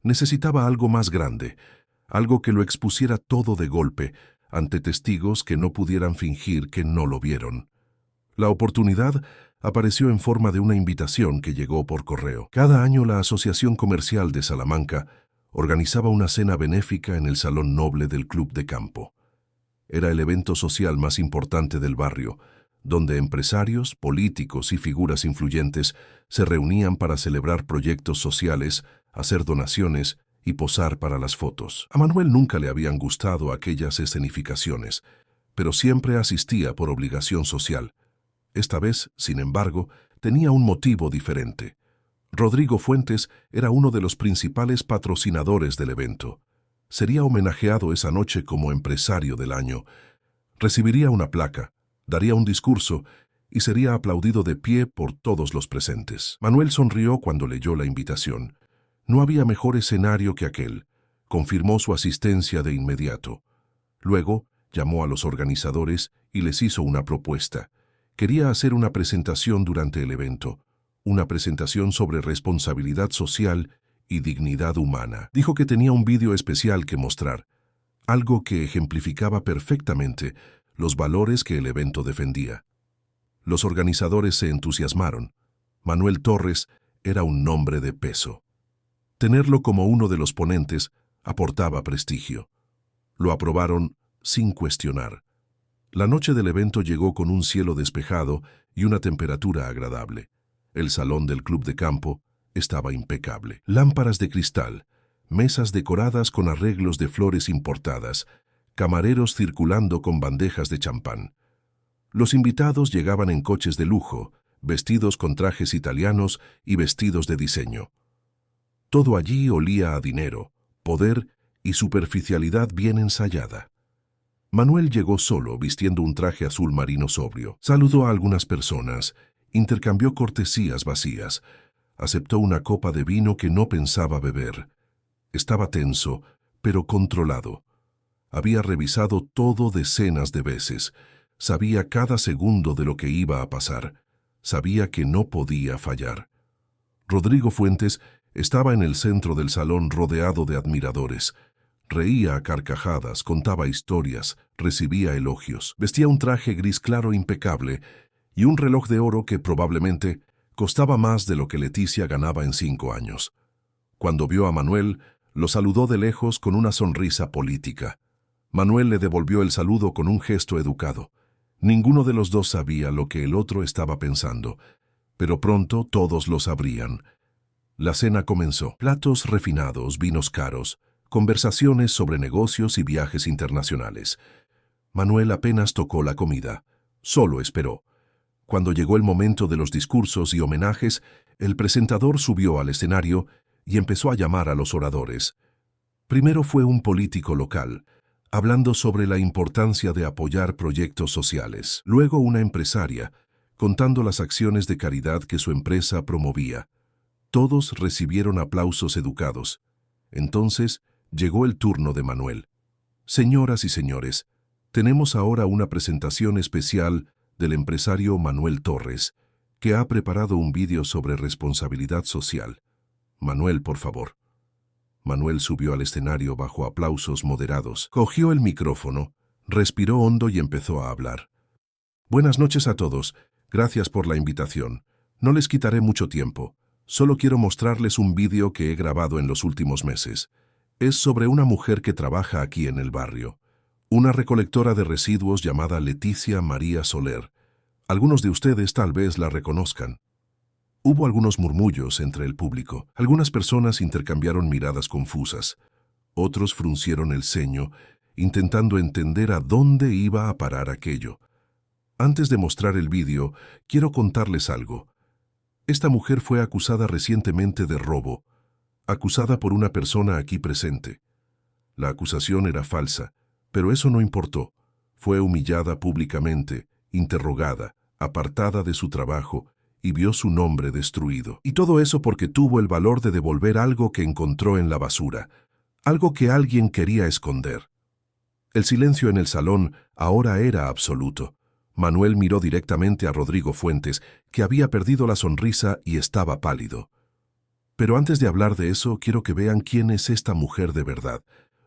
Necesitaba algo más grande, algo que lo expusiera todo de golpe, ante testigos que no pudieran fingir que no lo vieron. La oportunidad apareció en forma de una invitación que llegó por correo. Cada año la Asociación Comercial de Salamanca organizaba una cena benéfica en el Salón Noble del Club de Campo. Era el evento social más importante del barrio, donde empresarios, políticos y figuras influyentes se reunían para celebrar proyectos sociales, hacer donaciones y posar para las fotos. A Manuel nunca le habían gustado aquellas escenificaciones, pero siempre asistía por obligación social. Esta vez, sin embargo, tenía un motivo diferente. Rodrigo Fuentes era uno de los principales patrocinadores del evento. Sería homenajeado esa noche como empresario del año. Recibiría una placa, daría un discurso y sería aplaudido de pie por todos los presentes. Manuel sonrió cuando leyó la invitación. No había mejor escenario que aquel. Confirmó su asistencia de inmediato. Luego llamó a los organizadores y les hizo una propuesta. Quería hacer una presentación durante el evento. Una presentación sobre responsabilidad social y dignidad humana. Dijo que tenía un vídeo especial que mostrar, algo que ejemplificaba perfectamente los valores que el evento defendía. Los organizadores se entusiasmaron. Manuel Torres era un nombre de peso. Tenerlo como uno de los ponentes aportaba prestigio. Lo aprobaron sin cuestionar. La noche del evento llegó con un cielo despejado y una temperatura agradable. El salón del club de campo estaba impecable. Lámparas de cristal, mesas decoradas con arreglos de flores importadas, camareros circulando con bandejas de champán. Los invitados llegaban en coches de lujo, vestidos con trajes italianos y vestidos de diseño. Todo allí olía a dinero, poder y superficialidad bien ensayada. Manuel llegó solo, vistiendo un traje azul marino sobrio. Saludó a algunas personas, intercambió cortesías vacías, aceptó una copa de vino que no pensaba beber. Estaba tenso, pero controlado. Había revisado todo decenas de veces. Sabía cada segundo de lo que iba a pasar. Sabía que no podía fallar. Rodrigo Fuentes estaba en el centro del salón rodeado de admiradores. Reía a carcajadas, contaba historias, recibía elogios. Vestía un traje gris claro impecable y un reloj de oro que probablemente costaba más de lo que Leticia ganaba en 5 años. Cuando vio a Manuel, lo saludó de lejos con una sonrisa política. Manuel le devolvió el saludo con un gesto educado. Ninguno de los dos sabía lo que el otro estaba pensando, pero pronto todos lo sabrían. La cena comenzó. Platos refinados, vinos caros, conversaciones sobre negocios y viajes internacionales. Manuel apenas tocó la comida. Solo esperó. Cuando llegó el momento de los discursos y homenajes, el presentador subió al escenario y empezó a llamar a los oradores. Primero fue un político local, hablando sobre la importancia de apoyar proyectos sociales. Luego una empresaria, contando las acciones de caridad que su empresa promovía. Todos recibieron aplausos educados. Entonces llegó el turno de Manuel. Señoras y señores, tenemos ahora una presentación especial del empresario Manuel Torres, que ha preparado un vídeo sobre responsabilidad social. Manuel, por favor. Manuel subió al escenario bajo aplausos moderados. Cogió el micrófono, respiró hondo y empezó a hablar. Buenas noches a todos. Gracias por la invitación. No les quitaré mucho tiempo. Solo quiero mostrarles un vídeo que he grabado en los últimos meses. Es sobre una mujer que trabaja aquí en el barrio. Una recolectora de residuos llamada Leticia María Soler. Algunos de ustedes tal vez la reconozcan. Hubo algunos murmullos entre el público. Algunas personas intercambiaron miradas confusas. Otros fruncieron el ceño, intentando entender a dónde iba a parar aquello. Antes de mostrar el vídeo, quiero contarles algo. Esta mujer fue acusada recientemente de robo, acusada por una persona aquí presente. La acusación era falsa, pero eso no importó. Fue humillada públicamente, interrogada, apartada de su trabajo, y vio su nombre destruido. Y todo eso porque tuvo el valor de devolver algo que encontró en la basura, algo que alguien quería esconder. El silencio en el salón ahora era absoluto. Manuel miró directamente a Rodrigo Fuentes, que había perdido la sonrisa y estaba pálido. Pero antes de hablar de eso, quiero que vean quién es esta mujer de verdad,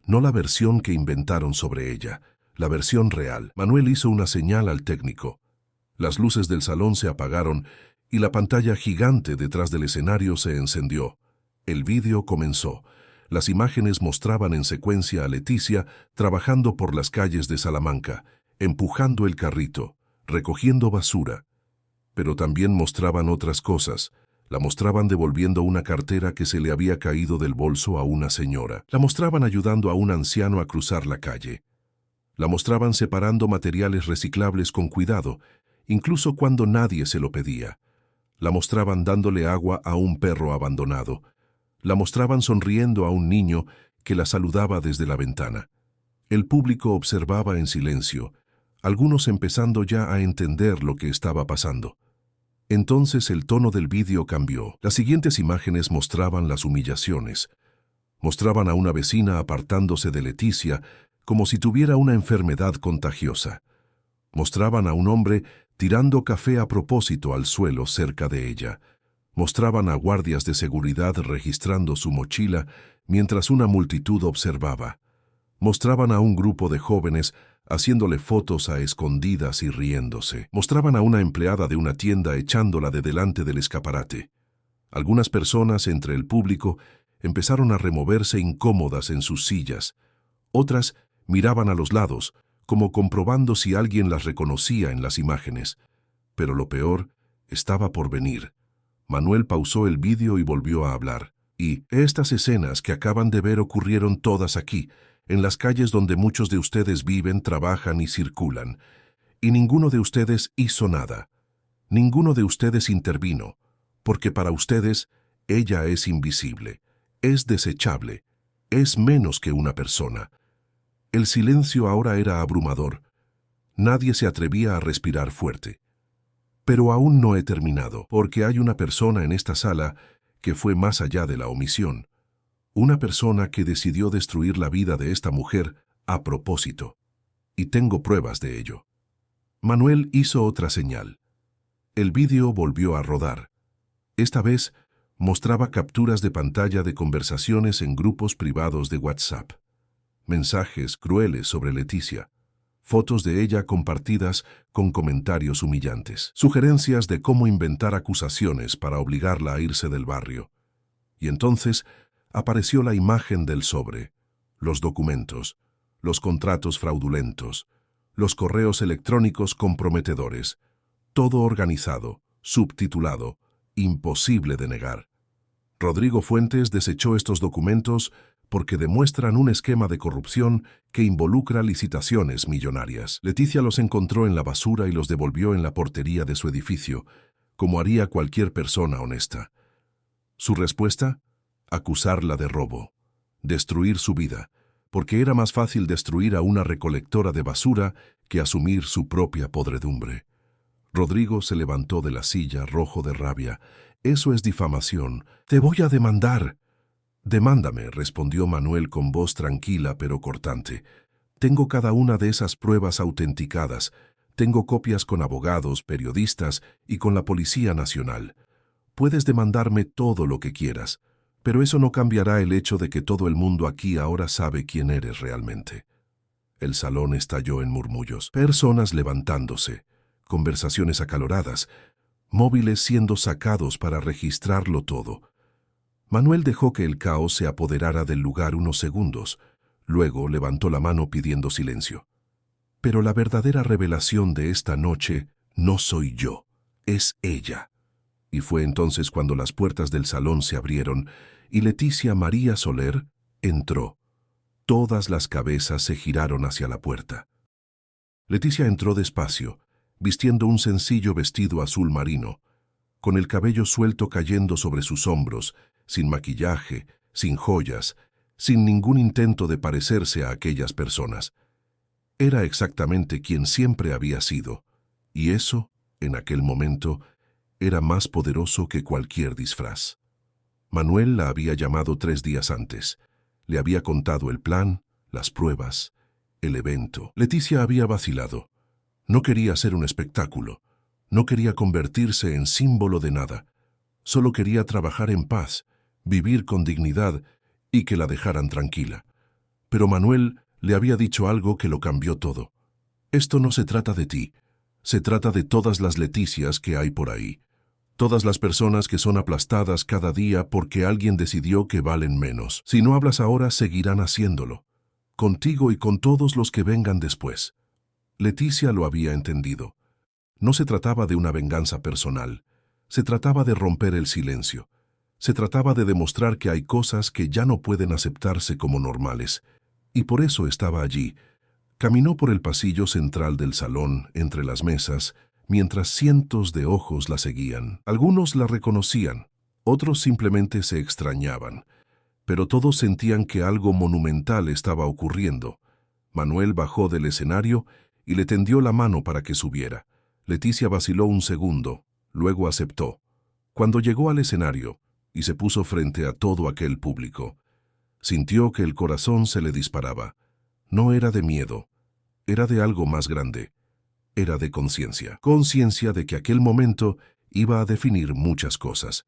no la versión que inventaron sobre ella, la versión real. Manuel hizo una señal al técnico. Las luces del salón se apagaron y la pantalla gigante detrás del escenario se encendió. El vídeo comenzó. Las imágenes mostraban en secuencia a Leticia trabajando por las calles de Salamanca, empujando el carrito, recogiendo basura. Pero también mostraban otras cosas. La mostraban devolviendo una cartera que se le había caído del bolso a una señora. La mostraban ayudando a un anciano a cruzar la calle. La mostraban separando materiales reciclables con cuidado, incluso cuando nadie se lo pedía. La mostraban dándole agua a un perro abandonado. La mostraban sonriendo a un niño que la saludaba desde la ventana. El público observaba en silencio, algunos empezando ya a entender lo que estaba pasando. Entonces el tono del vídeo cambió. Las siguientes imágenes mostraban las humillaciones. Mostraban a una vecina apartándose de Leticia como si tuviera una enfermedad contagiosa. Mostraban a un hombre tirando café a propósito al suelo cerca de ella. Mostraban a guardias de seguridad registrando su mochila mientras una multitud observaba. Mostraban a un grupo de jóvenes haciéndole fotos a escondidas y riéndose. Mostraban a una empleada de una tienda echándola de delante del escaparate. Algunas personas entre el público empezaron a removerse incómodas en sus sillas. Otras miraban a los lados, como comprobando si alguien las reconocía en las imágenes. Pero lo peor estaba por venir. Manuel pausó el vídeo y volvió a hablar. Y estas escenas que acaban de ver ocurrieron todas aquí, en las calles donde muchos de ustedes viven, trabajan y circulan. Y ninguno de ustedes hizo nada. Ninguno de ustedes intervino, porque para ustedes ella es invisible, es desechable, es menos que una persona. El silencio ahora era abrumador. Nadie se atrevía a respirar fuerte. Pero aún no he terminado, porque hay una persona en esta sala que fue más allá de la omisión. Una persona que decidió destruir la vida de esta mujer a propósito. Y tengo pruebas de ello. Manuel hizo otra señal. El vídeo volvió a rodar. Esta vez mostraba capturas de pantalla de conversaciones en grupos privados de WhatsApp. Mensajes crueles sobre Leticia. Fotos de ella compartidas con comentarios humillantes. Sugerencias de cómo inventar acusaciones para obligarla a irse del barrio. Y entonces apareció la imagen del sobre, los documentos, los contratos fraudulentos, los correos electrónicos comprometedores. Todo organizado, subtitulado, imposible de negar. Rodrigo Fuentes desechó estos documentos porque demuestran un esquema de corrupción que involucra licitaciones millonarias. Leticia los encontró en la basura y los devolvió en la portería de su edificio, como haría cualquier persona honesta. Su respuesta: acusarla de robo, destruir su vida, porque era más fácil destruir a una recolectora de basura que asumir su propia podredumbre. Rodrigo se levantó de la silla, rojo de rabia. «Eso es difamación. Te voy a demandar». «Demándame», respondió Manuel con voz tranquila pero cortante. «Tengo cada una de esas pruebas autenticadas. Tengo copias con abogados, periodistas y con la Policía Nacional. Puedes demandarme todo lo que quieras, pero eso no cambiará el hecho de que todo el mundo aquí ahora sabe quién eres realmente». El salón estalló en murmullos. Personas levantándose, conversaciones acaloradas, móviles siendo sacados para registrarlo todo. Manuel dejó que el caos se apoderara del lugar unos segundos. Luego levantó la mano pidiendo silencio. Pero la verdadera revelación de esta noche no soy yo, es ella. Y fue entonces cuando las puertas del salón se abrieron y Leticia María Soler entró. Todas las cabezas se giraron hacia la puerta. Leticia entró despacio, vistiendo un sencillo vestido azul marino, con el cabello suelto cayendo sobre sus hombros, sin maquillaje, sin joyas, sin ningún intento de parecerse a aquellas personas. Era exactamente quien siempre había sido, y eso, en aquel momento, era más poderoso que cualquier disfraz. Manuel la había llamado 3 días antes. Le había contado el plan, las pruebas, el evento. Leticia había vacilado. No quería ser un espectáculo. No quería convertirse en símbolo de nada. Solo quería trabajar en paz, vivir con dignidad y que la dejaran tranquila. Pero Manuel le había dicho algo que lo cambió todo. Esto no se trata de ti. Se trata de todas las Leticias que hay por ahí. Todas las personas que son aplastadas cada día porque alguien decidió que valen menos. Si no hablas ahora, seguirán haciéndolo. Contigo y con todos los que vengan después. Leticia lo había entendido. No se trataba de una venganza personal. Se trataba de romper el silencio. Se trataba de demostrar que hay cosas que ya no pueden aceptarse como normales. Y por eso estaba allí. Caminó por el pasillo central del salón, entre las mesas, mientras cientos de ojos la seguían. Algunos la reconocían, otros simplemente se extrañaban. Pero todos sentían que algo monumental estaba ocurriendo. Manuel bajó del escenario y le tendió la mano para que subiera. Leticia vaciló un segundo, luego aceptó. Cuando llegó al escenario y se puso frente a todo aquel público, sintió que el corazón se le disparaba. No era de miedo, era de algo más grande. Era de conciencia. Conciencia de que aquel momento iba a definir muchas cosas.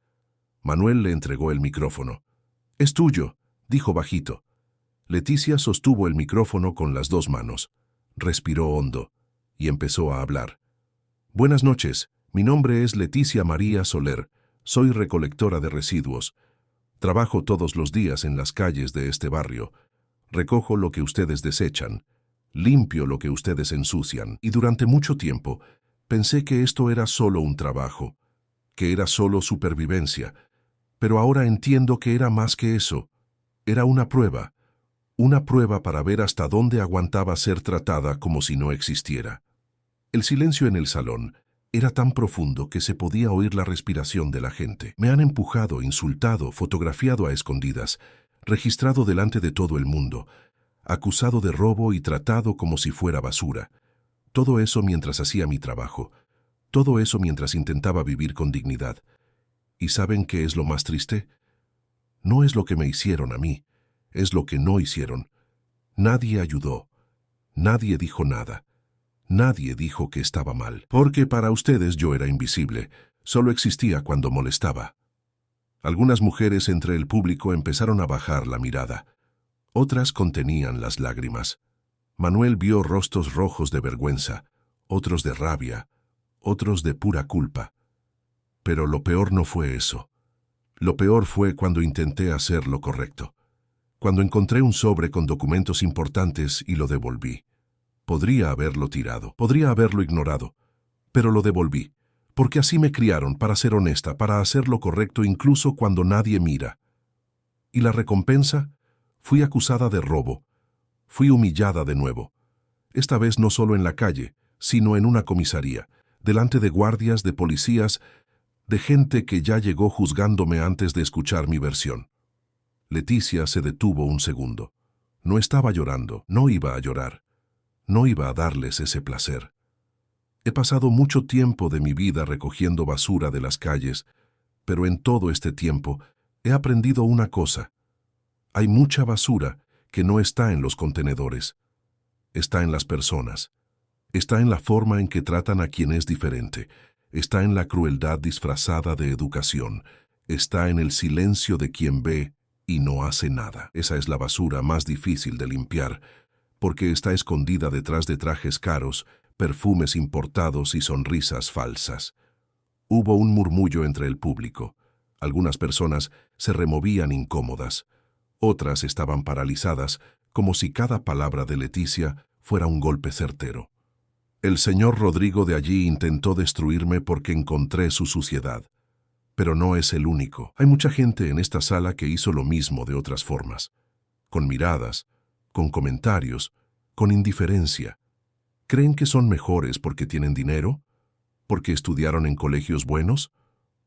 Manuel le entregó el micrófono. «Es tuyo», dijo bajito. Leticia sostuvo el micrófono con las 2 manos. Respiró hondo y empezó a hablar. Buenas noches, mi nombre es Leticia María Soler, soy recolectora de residuos. Trabajo todos los días en las calles de este barrio. Recojo lo que ustedes desechan, limpio lo que ustedes ensucian, y durante mucho tiempo pensé que esto era solo un trabajo, que era solo supervivencia, pero ahora entiendo que era más que eso. Era una prueba para ver hasta dónde aguantaba ser tratada como si no existiera. El silencio en el salón era tan profundo que se podía oír la respiración de la gente. Me han empujado, insultado, fotografiado a escondidas, registrado delante de todo el mundo, acusado de robo y tratado como si fuera basura. Todo eso mientras hacía mi trabajo. Todo eso mientras intentaba vivir con dignidad. ¿Y saben qué es lo más triste? No es lo que me hicieron a mí, es lo que no hicieron. Nadie ayudó. Nadie dijo nada. Nadie dijo que estaba mal. Porque para ustedes yo era invisible. Solo existía cuando molestaba. Algunas mujeres entre el público empezaron a bajar la mirada. Otras contenían las lágrimas. Manuel vio rostros rojos de vergüenza, otros de rabia, otros de pura culpa. Pero lo peor no fue eso. Lo peor fue cuando intenté hacer lo correcto. Cuando encontré un sobre con documentos importantes y lo devolví. Podría haberlo tirado, podría haberlo ignorado, pero lo devolví, porque así me criaron, para ser honesta, para hacer lo correcto incluso cuando nadie mira. ¿Y la recompensa? Fui acusada de robo. Fui humillada de nuevo. Esta vez no solo en la calle, sino en una comisaría, delante de guardias, de policías, de gente que ya llegó juzgándome antes de escuchar mi versión. Leticia se detuvo un segundo. No estaba llorando, no iba a llorar. No iba a darles ese placer. He pasado mucho tiempo de mi vida recogiendo basura de las calles, pero en todo este tiempo he aprendido una cosa. Hay mucha basura que no está en los contenedores. Está en las personas. Está en la forma en que tratan a quien es diferente. Está en la crueldad disfrazada de educación. Está en el silencio de quien ve y no hace nada. Esa es la basura más difícil de limpiar, porque está escondida detrás de trajes caros, perfumes importados y sonrisas falsas. Hubo un murmullo entre el público. Algunas personas se removían incómodas. Otras estaban paralizadas, como si cada palabra de Leticia fuera un golpe certero. El señor Rodrigo de allí intentó destruirme porque encontré su suciedad. Pero no es el único. Hay mucha gente en esta sala que hizo lo mismo de otras formas. Con miradas, con comentarios, con indiferencia. ¿Creen que son mejores porque tienen dinero? ¿Porque estudiaron en colegios buenos?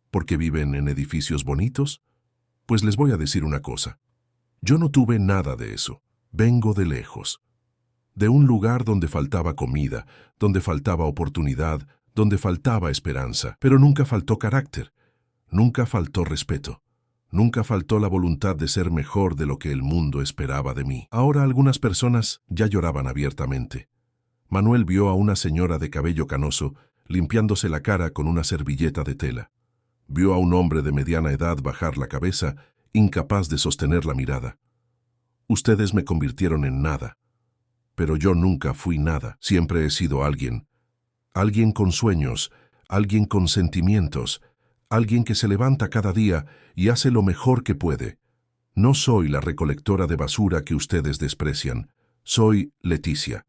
¿Porque viven en edificios bonitos? Pues les voy a decir una cosa. Yo no tuve nada de eso. Vengo de lejos. De un lugar donde faltaba comida, donde faltaba oportunidad, donde faltaba esperanza. Pero nunca faltó carácter. Nunca faltó respeto. Nunca faltó la voluntad de ser mejor de lo que el mundo esperaba de mí. Ahora algunas personas ya lloraban abiertamente. Manuel vio a una señora de cabello canoso limpiándose la cara con una servilleta de tela. Vio a un hombre de mediana edad bajar la cabeza, incapaz de sostener la mirada. Ustedes me convirtieron en nada. Pero yo nunca fui nada. Siempre he sido alguien. Alguien con sueños, alguien con sentimientos, alguien que se levanta cada día y hace lo mejor que puede. No soy la recolectora de basura que ustedes desprecian. Soy Leticia,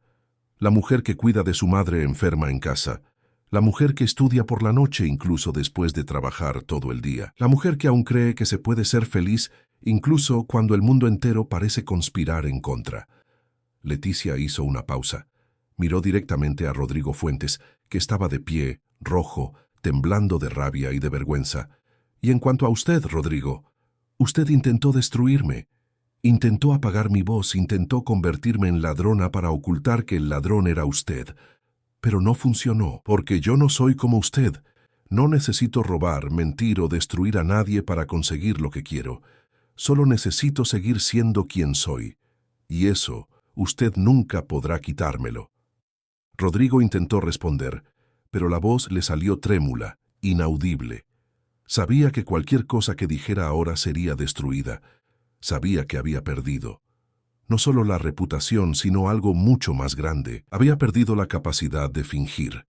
la mujer que cuida de su madre enferma en casa, la mujer que estudia por la noche incluso después de trabajar todo el día, la mujer que aún cree que se puede ser feliz incluso cuando el mundo entero parece conspirar en contra. Leticia hizo una pausa. Miró directamente a Rodrigo Fuentes, que estaba de pie, rojo, temblando de rabia y de vergüenza. Y en cuanto a usted, Rodrigo, usted intentó destruirme. Intentó apagar mi voz, intentó convertirme en ladrona para ocultar que el ladrón era usted. Pero no funcionó, porque yo no soy como usted. No necesito robar, mentir o destruir a nadie para conseguir lo que quiero. Solo necesito seguir siendo quien soy. Y eso, usted nunca podrá quitármelo. Rodrigo intentó responder, pero la voz le salió trémula, inaudible. Sabía que cualquier cosa que dijera ahora sería destruida. Sabía que había perdido. No solo la reputación, sino algo mucho más grande. Había perdido la capacidad de fingir.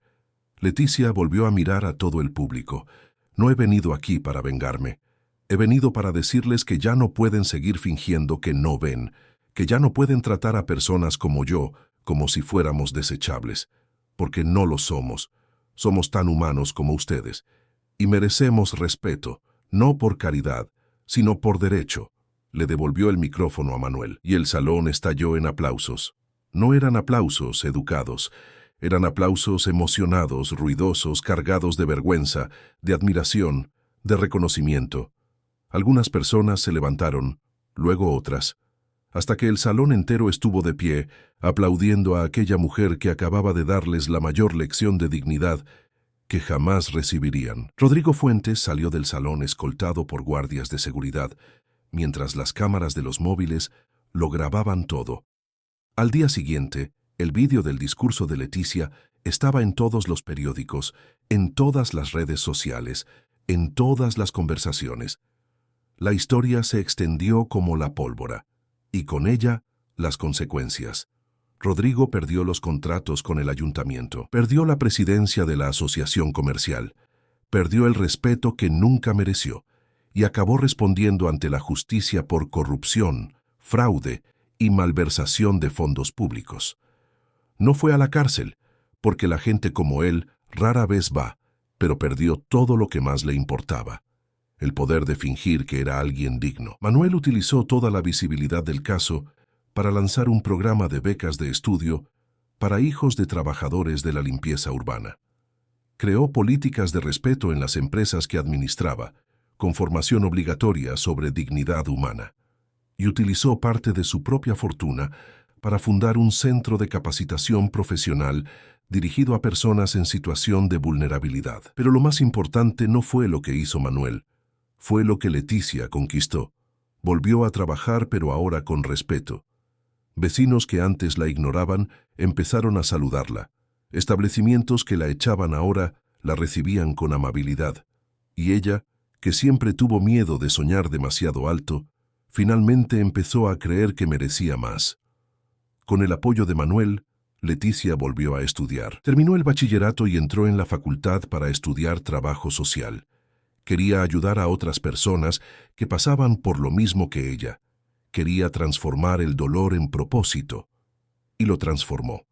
Leticia volvió a mirar a todo el público. No he venido aquí para vengarme. He venido para decirles que ya no pueden seguir fingiendo que no ven, que ya no pueden tratar a personas como yo, como si fuéramos desechables, porque no lo somos. Somos tan humanos como ustedes. Y merecemos respeto, no por caridad, sino por derecho. Le devolvió el micrófono a Manuel, y el salón estalló en aplausos. No eran aplausos educados, eran aplausos emocionados, ruidosos, cargados de vergüenza, de admiración, de reconocimiento. Algunas personas se levantaron, luego otras, hasta que el salón entero estuvo de pie, aplaudiendo a aquella mujer que acababa de darles la mayor lección de dignidad que jamás recibirían. Rodrigo Fuentes salió del salón escoltado por guardias de seguridad, mientras las cámaras de los móviles lo grababan todo. Al día siguiente, el vídeo del discurso de Leticia estaba en todos los periódicos, en todas las redes sociales, en todas las conversaciones. La historia se extendió como la pólvora, y con ella, las consecuencias. Rodrigo perdió los contratos con el ayuntamiento, perdió la presidencia de la asociación comercial, perdió el respeto que nunca mereció, y acabó respondiendo ante la justicia por corrupción, fraude y malversación de fondos públicos. No fue a la cárcel, porque la gente como él rara vez va, pero perdió todo lo que más le importaba: el poder de fingir que era alguien digno. Manuel utilizó toda la visibilidad del caso para lanzar un programa de becas de estudio para hijos de trabajadores de la limpieza urbana. Creó políticas de respeto en las empresas que administraba, con formación obligatoria sobre dignidad humana, y utilizó parte de su propia fortuna para fundar un centro de capacitación profesional dirigido a personas en situación de vulnerabilidad. Pero lo más importante no fue lo que hizo Manuel, fue lo que Leticia conquistó. Volvió a trabajar, pero ahora con respeto. Vecinos que antes la ignoraban empezaron a saludarla. Establecimientos que la echaban ahora la recibían con amabilidad. Y ella, que siempre tuvo miedo de soñar demasiado alto, finalmente empezó a creer que merecía más. Con el apoyo de Manuel, Leticia volvió a estudiar. Terminó el bachillerato y entró en la facultad para estudiar trabajo social. Quería ayudar a otras personas que pasaban por lo mismo que ella. Quería transformar el dolor en propósito. Y lo transformó.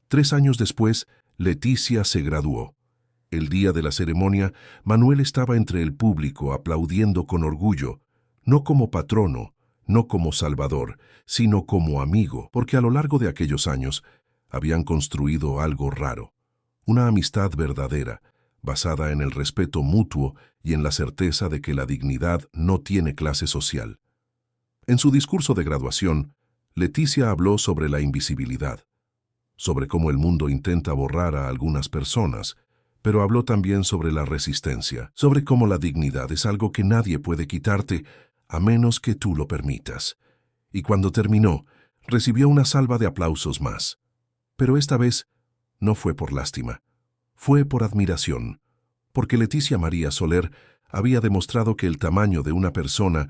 3 años después, Leticia se graduó. El día de la ceremonia, Manuel estaba entre el público aplaudiendo con orgullo, no como patrono, no como salvador, sino como amigo, porque a lo largo de aquellos años habían construido algo raro, una amistad verdadera, basada en el respeto mutuo y en la certeza de que la dignidad no tiene clase social. En su discurso de graduación, Leticia habló sobre la invisibilidad, sobre cómo el mundo intenta borrar a algunas personas, pero habló también sobre la resistencia, sobre cómo la dignidad es algo que nadie puede quitarte a menos que tú lo permitas. Y cuando terminó, recibió una salva de aplausos más. Pero esta vez no fue por lástima, fue por admiración, porque Leticia María Soler había demostrado que el tamaño de una persona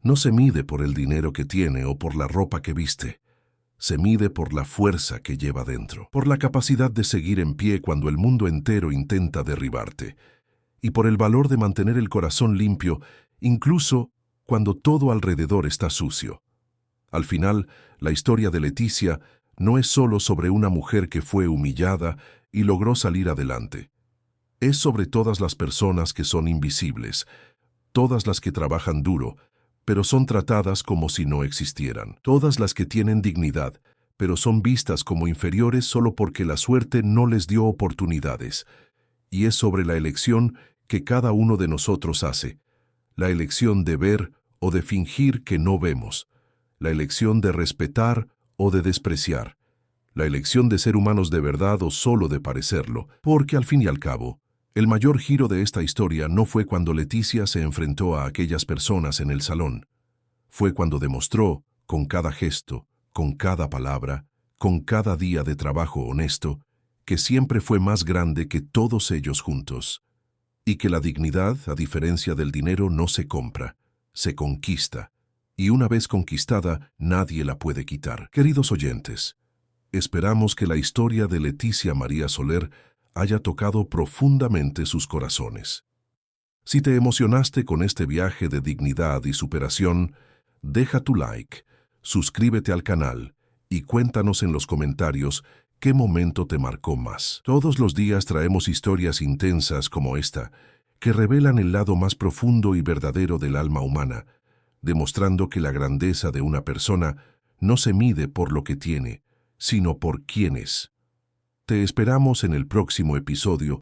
no se mide por el dinero que tiene o por la ropa que viste. Se mide por la fuerza que lleva dentro, por la capacidad de seguir en pie cuando el mundo entero intenta derribarte, y por el valor de mantener el corazón limpio, incluso cuando todo alrededor está sucio. Al final, la historia de Leticia no es solo sobre una mujer que fue humillada y logró salir adelante. Es sobre todas las personas que son invisibles, todas las que trabajan duro, pero son tratadas como si no existieran. Todas las que tienen dignidad, pero son vistas como inferiores solo porque la suerte no les dio oportunidades. Y es sobre la elección que cada uno de nosotros hace. La elección de ver o de fingir que no vemos. La elección de respetar o de despreciar. La elección de ser humanos de verdad o solo de parecerlo. Porque al fin y al cabo, el mayor giro de esta historia no fue cuando Leticia se enfrentó a aquellas personas en el salón. Fue cuando demostró, con cada gesto, con cada palabra, con cada día de trabajo honesto, que siempre fue más grande que todos ellos juntos. Y que la dignidad, a diferencia del dinero, no se compra, se conquista. y una vez conquistada, nadie la puede quitar. Queridos oyentes, esperamos que la historia de Leticia María Soler haya tocado profundamente sus corazones. Si te emocionaste con este viaje de dignidad y superación, deja tu like, suscríbete al canal y cuéntanos en los comentarios qué momento te marcó más. Todos los días traemos historias intensas como esta, que revelan el lado más profundo y verdadero del alma humana, demostrando que la grandeza de una persona no se mide por lo que tiene, sino por quién es. Te esperamos en el próximo episodio